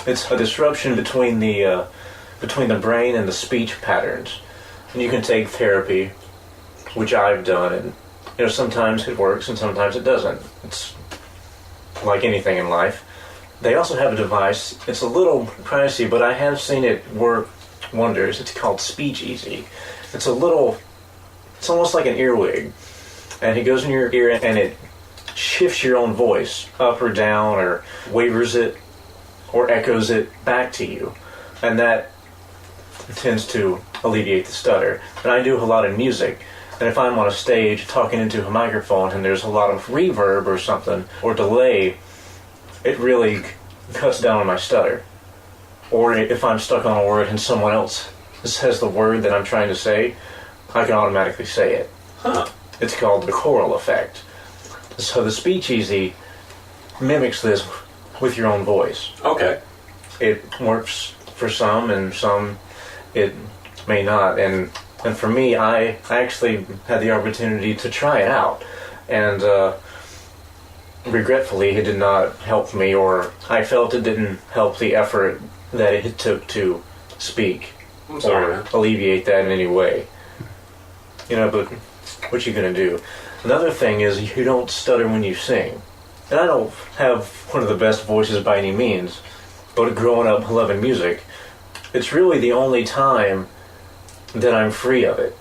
It's a disruption between the brain and the speech patterns. And you can take therapy, which I've done, and you know, sometimes it works and sometimes it doesn't. It's like anything in life. They also have a device. It's a little pricey, but I have seen it work wonders. It's called Speech Easy. It's almost like an earwig, and it goes in your ear and it shifts your own voice up or down, or wavers it, or echoes it back to you, and that tends to alleviate the stutter. And I do a lot of music, and if I'm on a stage talking into a microphone and there's a lot of reverb or something, or delay, it really cuts down on my stutter. Or if I'm stuck on a word and someone else says the word that I'm trying to say, I can automatically say it. Huh. It's called the choral effect. So the Speech Easy mimics this with your own voice. Okay. It works for some, and some it may not. And for me, I actually had the opportunity to try it out, and regretfully, it did not help me, or I felt it didn't help the effort that it took to speak, I'm sorry, or alleviate that in any way. You know, but what you gonna do? Another thing is, you don't stutter when you sing. And I don't have one of the best voices by any means, but growing up loving music, it's really the only time that I'm free of it.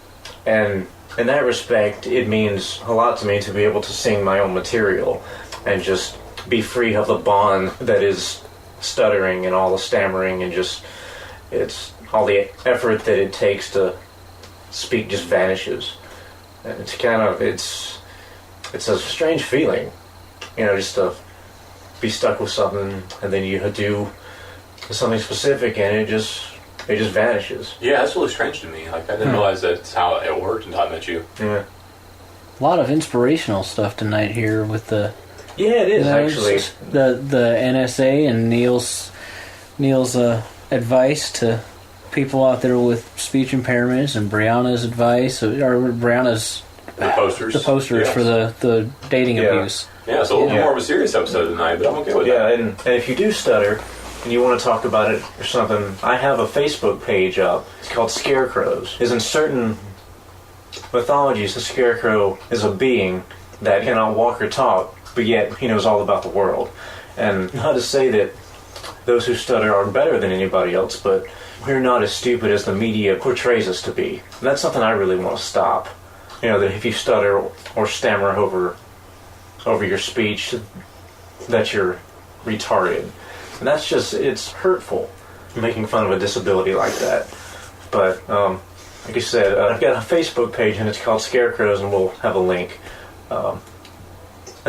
And in that respect, it means a lot to me to be able to sing my own material and just be free of the bond that is stuttering and all the stammering, and just it's all the effort that it takes to speak just vanishes. And it's kind of it's a strange feeling, just to be stuck with something and then you do something specific and it just vanishes. Yeah, that's really strange to me. Like, I didn't realize that's how it worked until I met you. Yeah. A lot of inspirational stuff tonight here with the... Yeah, it is, actually. The NSA and Neil's advice to people out there with speech impairments, and Brianna's advice, or Brianna's... The posters. The posters for the dating abuse. Yeah, it's a little more of a serious episode tonight, but I'm okay with that. Yeah, and if you do stutter and you want to talk about it or something, I have a Facebook page up. It's called Scarecrows. In certain mythologies, the Scarecrow is a being that cannot walk or talk, but yet he knows all about the world. And not to say that those who stutter are better than anybody else, but we're not as stupid as the media portrays us to be. And that's something I really want to stop. That if you stutter or stammer over your speech, that you're retarded. And that's just, it's hurtful, making fun of a disability like that. But, like I said, I've got a Facebook page, and it's called Scarecrows, and we'll have a link. And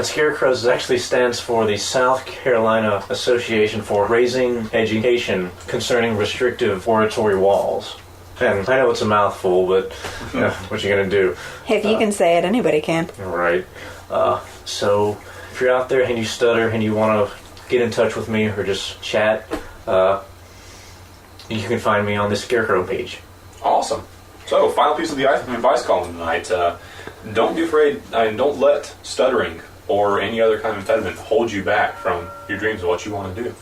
Scarecrows actually stands for the South Carolina Association for Raising Education Concerning Restrictive Oratory Walls. And I know it's a mouthful, but what you gonna do? If you can say it, anybody can. Right. So if you're out there and you stutter and you want to get in touch with me or just chat, you can find me on the Scarecrow page. Awesome. So, final piece of the advice column tonight. Don't be afraid, and don't let stuttering or any other kind of impediment hold you back from your dreams of what you want to do.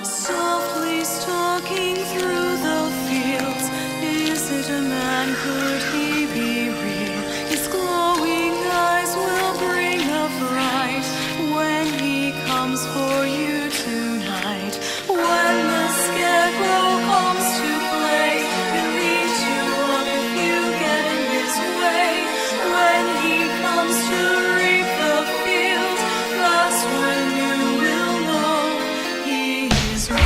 Softly stalking through the fields, is it a man? Could he be real? His glowing eyes will bring a fright when he comes for you tonight. When the Scarecrow comes to play, he'll eat you up if you get in his way. When he comes to reap the field, that's when you will know he is real.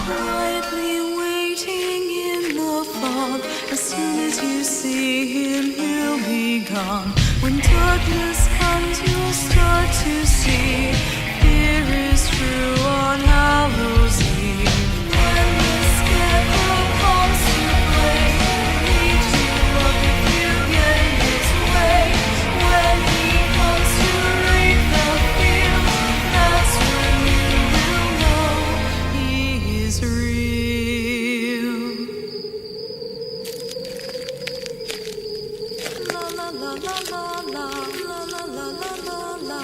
Quietly waiting in the fog, as soon as you see him, he'll be gone. When darkness comes, you'll start to see fear is true on Hallows Eve. When the Scarecrow comes to play, he'll eat you up if you get in his way. When he comes to reap the field, that's when you will know he is real. La la la la la la la la la la la.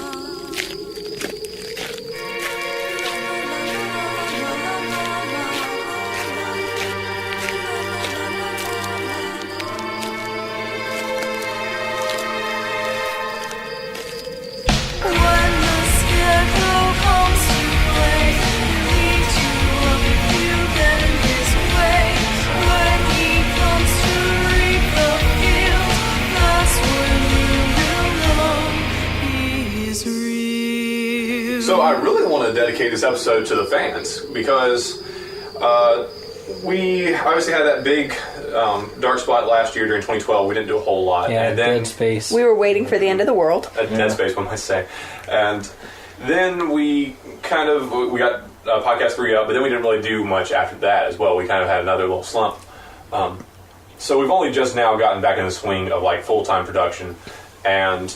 When the Scarecrow comes to play, he'll eat you up if you get in his way. When he comes to reap the field, that's when you will know he is real. So I really want to dedicate this episode to the fans, because we obviously had that big dark spot last year during 2012. We didn't do a whole lot. Yeah, and then Dead Space. We were waiting for the end of the world. Dead Space, one might say. And then we got Podcast 3 up, but then we didn't really do much after that as well. We kind of had another little slump. So we've only just now gotten back in the swing of like full-time production, and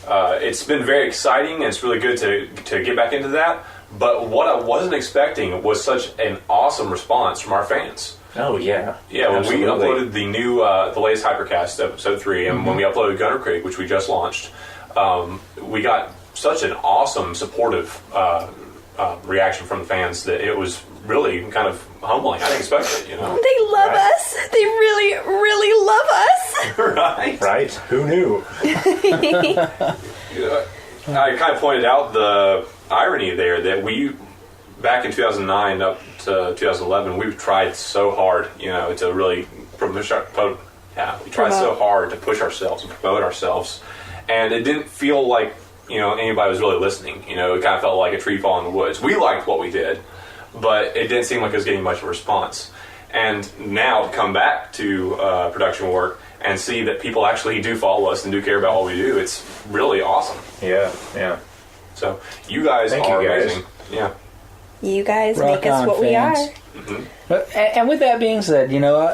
it's been very exciting, and it's really good to get back into that. But what I wasn't expecting was such an awesome response from our fans. Oh yeah, Yeah, when absolutely. we uploaded the new, the latest Hypercast, episode 3, and when we uploaded Gunner Creek, which we just launched, we got such an awesome, supportive reaction from the fans that it was really kind of humbling. I didn't expect it, you know. They love us. They really, really love us. Right? Right? Who knew? I kind of pointed out the irony there that we, back in 2009 up to 2011, we tried so hard, you know, to really we tried so hard to push ourselves and promote ourselves, and it didn't feel like, you know, anybody was really listening. You know, it kind of felt like a tree falling in the woods. We liked what we did, but it didn't seem like it was getting much of a response. And now to come back to production work and see that people actually do follow us and do care about what we do, it's really awesome. Yeah, yeah. So you guys Thank are you, guys. amazing. Yeah. You guys Rock make us on, what fans. we are. And with that being said, you know,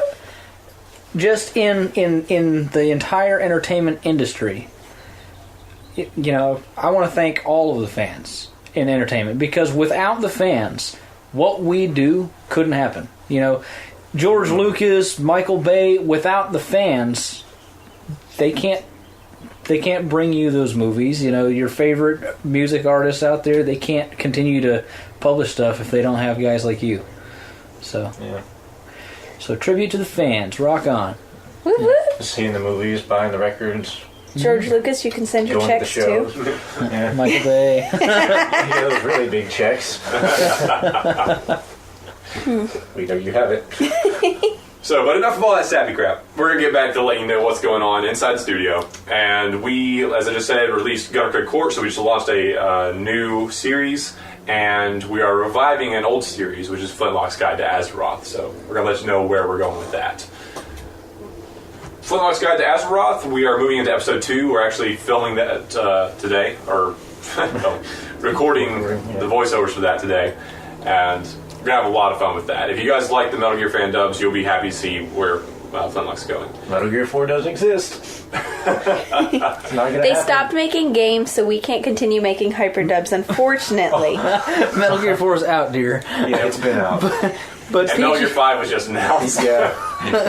just in the entire entertainment industry, you know, I want to thank all of the fans in entertainment, because without the fans, what we do couldn't happen. You know, George Lucas, Michael Bay, without the fans, they can't bring you those movies. You know, your favorite music artists out there, they can't continue to publish stuff if they don't have guys like you. So, Yeah. so tribute to the fans. Rock on. Woo woo. Seeing the movies, buying the records, George Lucas, you can send your going to the checks shows. too. Yeah. Michael Bay. Yeah, those really big checks. We know you have it. So, but enough of all that sappy crap. We're going to get back to letting you know what's going on inside the studio. And we, as I just said, released Gunner Creek Court, so we just launched a new series. And we are reviving an old series, which is Flintlock's Guide to Azeroth. So we're going to let you know where we're going with that. Flintlock's Guide to Azeroth, we are moving into episode 2. We're actually filming that today, or recording the voiceovers for that today. And we're going to have a lot of fun with that. If you guys like the Metal Gear fan dubs, you'll be happy to see where Flintlock's going. Metal Gear 4 doesn't exist. It's not gonna They happen. stopped making games, so we can't continue making hyperdubs, unfortunately. Metal Gear 4 is out, dear. Yeah, it's been out. But And Metal Gear 5 was just announced. Yeah,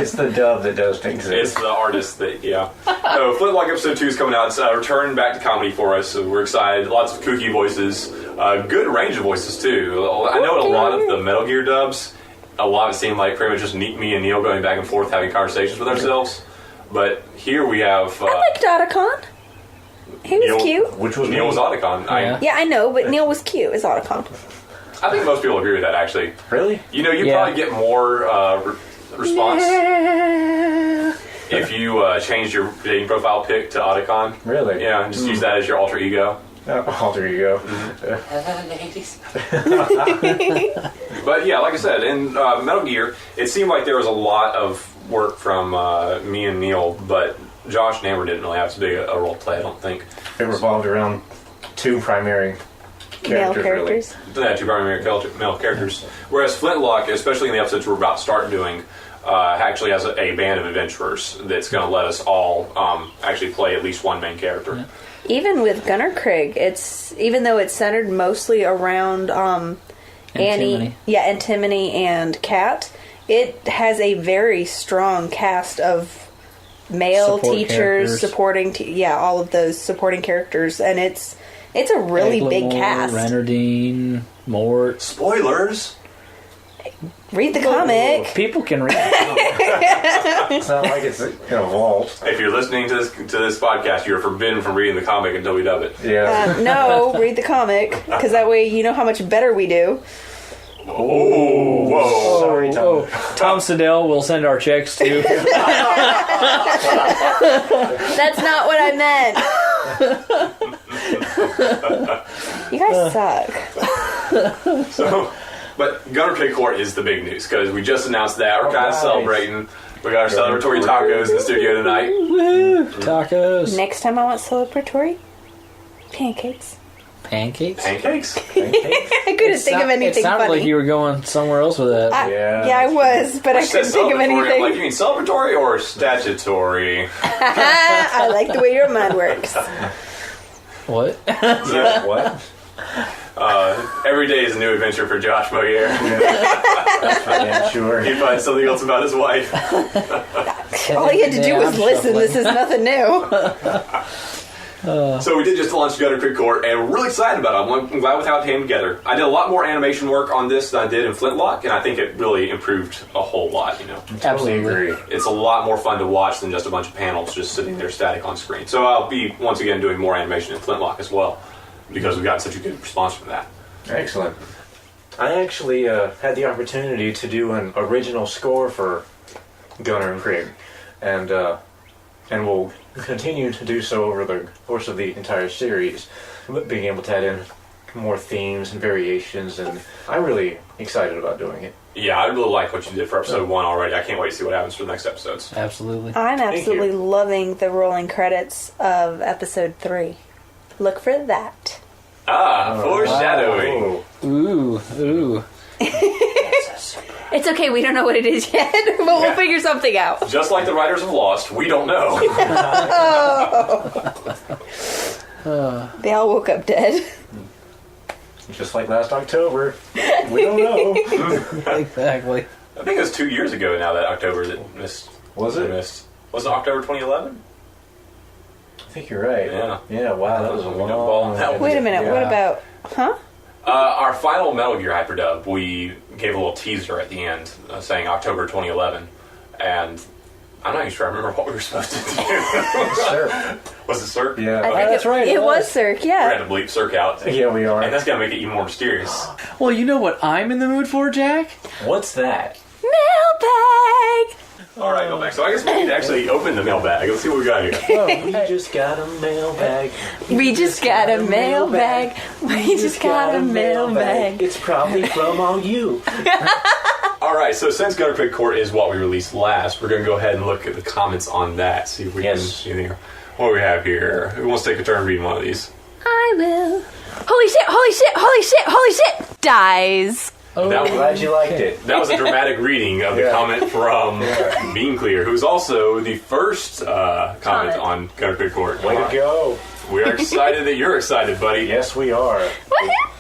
it's the dub that doesn't It's exist. the artist that, yeah. So Flintlock episode 2 is coming out. It's a return back to comedy for us, so we're excited. Lots of kooky voices. Good range of voices, too. I know a lot of the Metal Gear dubs, a lot of it seemed like pretty much just me and Neil going back and forth having conversations with ourselves. But here we have... I liked Otacon. He was Neil- cute. Which was Neil me. was Otacon. Yeah. Yeah, I know, but Neil was cute as Otacon. I think most people agree with that, actually. Really? You know, you Yeah. probably get more response if you change your dating profile pic to Otacon. Really? Yeah, and just use that as your alter ego. Oh, there you go. But yeah, like I said, in Metal Gear, it seemed like there was a lot of work from me and Neil, but Josh and Amber didn't really have as big a role to play, I don't think. It revolved around two primary Male characters, characters. Yeah, two primary male characters. Whereas Flintlock, especially in the episodes we're about to start doing, actually has a band of adventurers that's going to let us all actually play at least one main character. Yeah. Even with Gunner Craig, even though it's centered mostly around Annie, Antimony and Kat, it has a very strong cast of male Support teachers characters. supporting, all of those supporting characters, and it's a really big Egglamore, cast. Renardine, Morte. Spoilers! Read the comic. People can read. It's not like it's in a vault. If you're listening to this podcast, you're forbidden from reading the comic until we dub it. Yeah. No, read the comic, because that way you know how much better we do. Oh, whoa. Sorry, Tom. Oh, Tom Siddell will send our checks to. That's not what I meant. You guys suck. So, but Gunner Creek Court is the big news, because we just announced that. We're kind of Alright. celebrating. We got our celebratory tacos in the studio tonight. Woo! Tacos. Next time I want celebratory pancakes. Pancakes? Pancakes? I couldn't think of anything It sounded funny. like you were going somewhere else with that. Yeah. I was, but I Said couldn't think of celebratory. I'm like, anything. you mean celebratory or statutory? I like the way your mind works. What? Yeah, what? Every day is a new adventure for Josh Moeller. That's for damn sure. He finds something else about his wife. All he had to do was listen. This is nothing new. So we did just launch Gunner Creek Court, and we're really excited about it. I'm glad we have it came together. I did a lot more animation work on this than I did in Flintlock, and I think it really improved a whole lot, you know. Totally agree. It's a lot more fun to watch than just a bunch of panels just sitting there static on screen. So I'll be, once again, doing more animation in Flintlock as well, because we've gotten such a good response from that. Excellent. I actually had the opportunity to do an original score for Gunner and Craig, and we'll continue to do so over the course of the entire series, being able to add in more themes and variations, and I'm really excited about doing it. Yeah, I really like what you did for episode 1 already. I can't wait to see what happens for the next episodes. Absolutely. I'm absolutely loving the rolling credits of episode 3. Look for that. Foreshadowing. Wow. Ooh. It's okay, we don't know what it is yet, but we'll figure something out. Just like the writers of Lost, we don't know. They all woke up dead. Just like last October. We don't know. Exactly. I think it was 2 years ago now that October that missed. Was it? Missed. Was it October 2011? I think you're right. Yeah. Yeah, wow, that was a We don't long... ball that one. Wait a minute, Yeah. what about... Huh? Our final Metal Gear Hyperdub, we gave a little teaser at the end saying October 2011, and I'm not even sure I remember what we were supposed to do. Sir. Was it Cirque? Yeah. I think that's right, It it was was. Cirque, We're yeah. going to bleep Cirque out. Yeah, we are. And that's going to make it even more mysterious. Well, you know what I'm in the mood for, Jack? What's that? Mailbag! All right, go back. So I guess we need to actually open the mailbag. Let's see what we got here. We just got a mailbag. We just got a mailbag. We just got a mailbag. It's probably from all you. All right, so since Gunner Creek Court is what we released last, we're going to go ahead and look at the comments on that. See if we can see anything. What do we have here? Who wants to take a turn reading one of these? I will. Holy shit, holy shit, holy shit, holy shit! Dies. Oh, That Glad you liked it. That was a dramatic reading of the Yeah. comment from Bean Clear, who's also the first comment on Gunner Creek Court. Way to go. We are excited that you're excited, buddy. Yes, we are.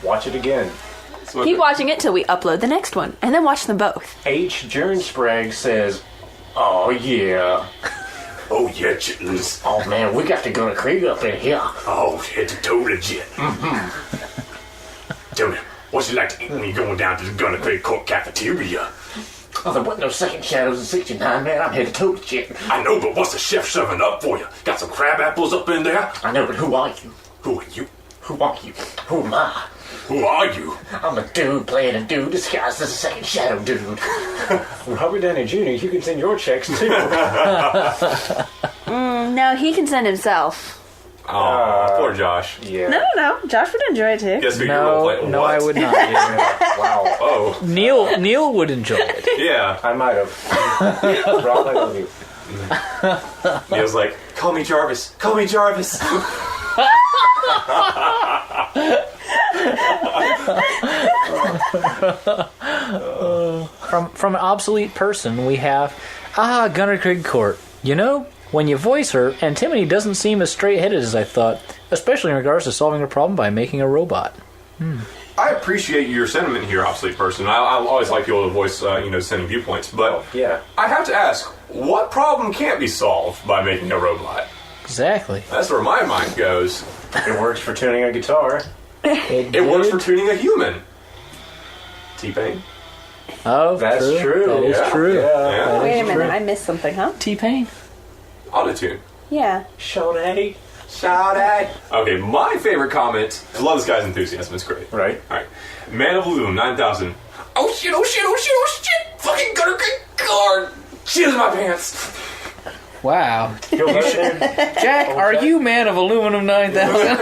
Watch it again. So Keep watching it till we upload the next one, and then watch them both. H. Jernsprag says, "Oh yeah, oh yeah, chitlins. oh man, we got the Gunner Creek up in here. Oh, it's totally legit. Tell me, what's it like to eat when you're going down to the Gunner Creek Court cafeteria? Oh, there wasn't no second shadows in '69, man. I'm headed to shit. I know, but what's the chef serving up for you? Got some crab apples up in there? I know, but who are you? Who are you? Who are you? Who am I? Who are you? I'm a dude playing a dude disguised as a second shadow dude. Robert Downey Jr., you can send your checks too. No, he can send himself. Oh, poor Josh. Yeah. No. Josh would enjoy it too. Guess we can role play. No, What? I would not. Wow. Oh, Neil would enjoy it. yeah. I might have. Rob, I love you. He was like, call me Jarvis. Call me Jarvis. From an obsolete person, we have Gunner Creek Court. You know, when you voice her, Antimony doesn't seem as straight-headed as I thought, especially in regards to solving a problem by making a robot. I appreciate your sentiment here, obsolete person. I always like people to voice, dissenting viewpoints. But Yeah. I have to ask, what problem can't be solved by making a robot? Exactly. That's where my mind goes. It works for tuning a guitar. It works for tuning a human. T-Pain. Oh, That's true. That is Yeah. true. Yeah. Yeah. Wait a minute, I missed something, huh? T-Pain. Autotune. Yeah. Shawty. Shout out. Okay, my favorite comment. I love this guy's enthusiasm. It's great. Right. All right. Man of Loom 9000. Oh shit! Oh shit! Oh shit! Oh shit! Fucking Gunner Creek Court. Shit in my pants. Wow. Go right there. Jack, are you man of Aluminum 9000?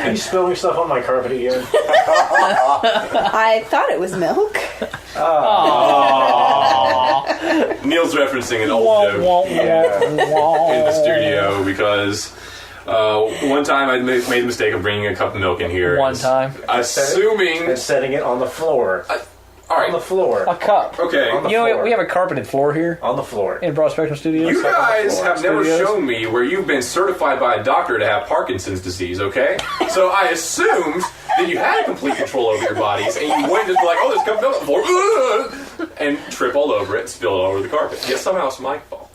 Are you spilling stuff on my carpet again? I thought it was milk. Neil's referencing an old joke in the studio because one time I made the mistake of bringing a cup of milk in here. One time. Assuming And setting it on the floor. All right. On the floor. A cup. Okay. On the You know, floor. we have a carpeted floor here On the floor. in Broad Spectrum Studios. You guys floor. have never Studios. shown me where you've been certified by a doctor to have Parkinson's disease, okay? So I assumed that you had complete control over your bodies, and you wouldn't just be like, oh, there's coming up the floor, and trip all over it and spill it all over the carpet. Yet somehow it's my fault.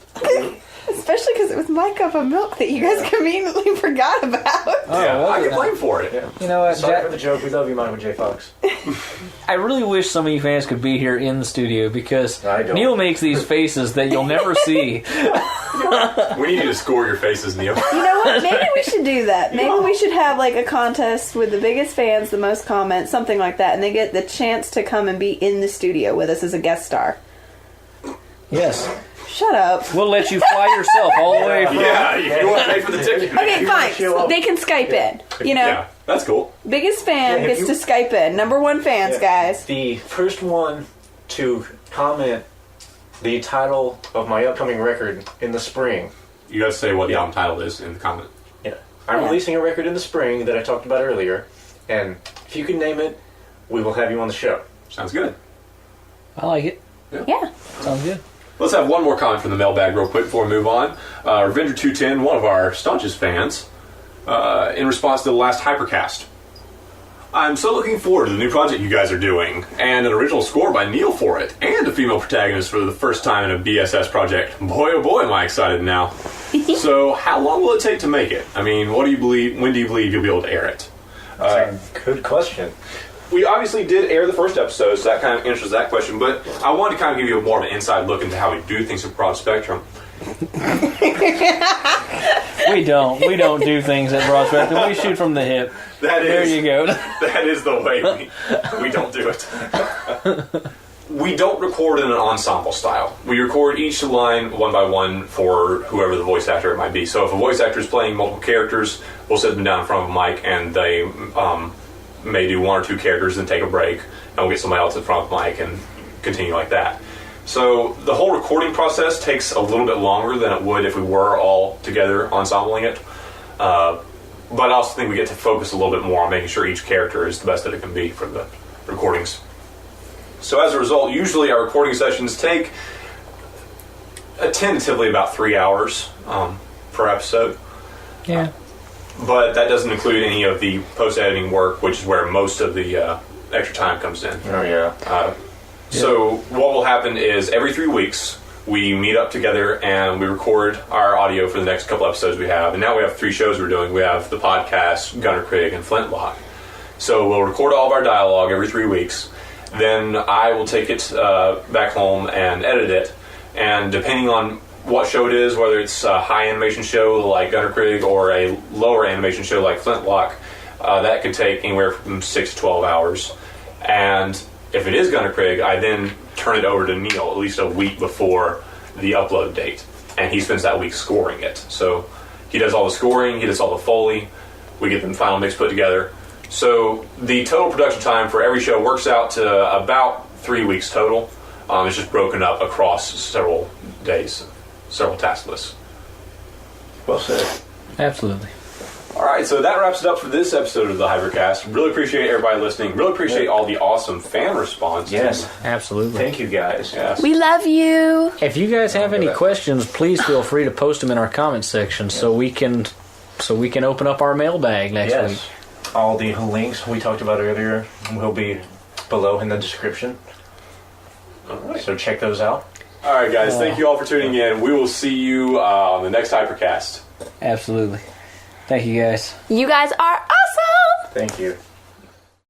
Especially because it was my cup of milk that you guys conveniently forgot about. Yeah, well, I get then. blamed for it. Yeah. You know what, Sorry Jack, for the joke. We love you, Michael J. Fox. I really wish some of you fans could be here in the studio because I don't. Neil makes these faces that you'll never see. We need you to score your faces, Neil. You know what? Maybe we should do that. Maybe we should have like a contest with the biggest fans, the most comments, something like that, and they get the chance to come and be in the studio with us as a guest star. Yes. Shut up. We'll let you fly yourself all the way from... Yeah, if you want to pay for the ticket. Okay, fine. show up. They can Skype in. You know, Yeah, that's cool. biggest fan Yeah, if gets you- to Skype in. Number one fans, Yeah. guys. The first one to comment the title of my upcoming record in the spring. You guys say what the album title is in the comment. Yeah. I'm releasing a record in the spring that I talked about earlier, and if you can name it, we will have you on the show. Sounds good. I like it. Yeah. Sounds good. Let's have one more comment from the mailbag real quick before we move on. Revenger210, one of our staunchest fans, in response to the last Hypercast. I'm so looking forward to the new project you guys are doing, and an original score by Neil for it, and a female protagonist for the first time in a BSS project. Boy, oh boy, am I excited now. So, how long will it take to make it? I mean, what do you believe? When do you believe you'll be able to air it? Good question. We obviously did air the first episode, so that kind of answers that question, but I wanted to kind of give you more of an inside look into how we do things at Broad Spectrum. We don't do things at Broad Spectrum. We shoot from the hip. There you go. That is the way we don't do it. We don't record in an ensemble style. We record each line one by one for whoever the voice actor it might be. So if a voice actor is playing multiple characters, we'll sit them down in front of a mic and they may do one or two characters and take a break, and we'll get somebody else in front of the mic and continue like that. So the whole recording process takes a little bit longer than it would if we were all together ensembling it. But I also think we get to focus a little bit more on making sure each character is the best that it can be for the recordings. So as a result, usually our recording sessions take tentatively about 3 hours per episode. Yeah. But that doesn't include any of the post-editing work, which is where most of the extra time comes in. Oh, yeah. So what will happen is every 3 weeks we meet up together and we record our audio for the next couple episodes we have. And now we have 3 shows we're doing. We have the podcast, Gunner Craig, and Flintlock. So we'll record all of our dialogue every 3 weeks. Then I will take it back home and edit it. And depending on what show it is, whether it's a high animation show like Gunner Craig or a lower animation show like Flintlock, that could take anywhere from 6 to 12 hours. And if it is Gunner Craig, I then turn it over to Neil at least a week before the upload date. And he spends that week scoring it. So he does all the scoring, he does all the Foley, we get the final mix put together. So the total production time for every show works out to about 3 weeks total. It's just broken up across several days, several task lists. Well said. Absolutely. All right, so that wraps it up for this episode of the Hypercast. Really appreciate everybody listening. Really appreciate all the awesome fan response. Yes. Absolutely. Thank you, guys. Yes. We love you. If you guys have any questions, please feel free to post them in our comments section so we can open up our mailbag next week. Yes. All the links we talked about earlier will be below in the description. All right. So check those out. All right, guys. Thank you all for tuning in. We will see you on the next Hypercast. Absolutely. Thank you, guys. You guys are awesome. Thank you.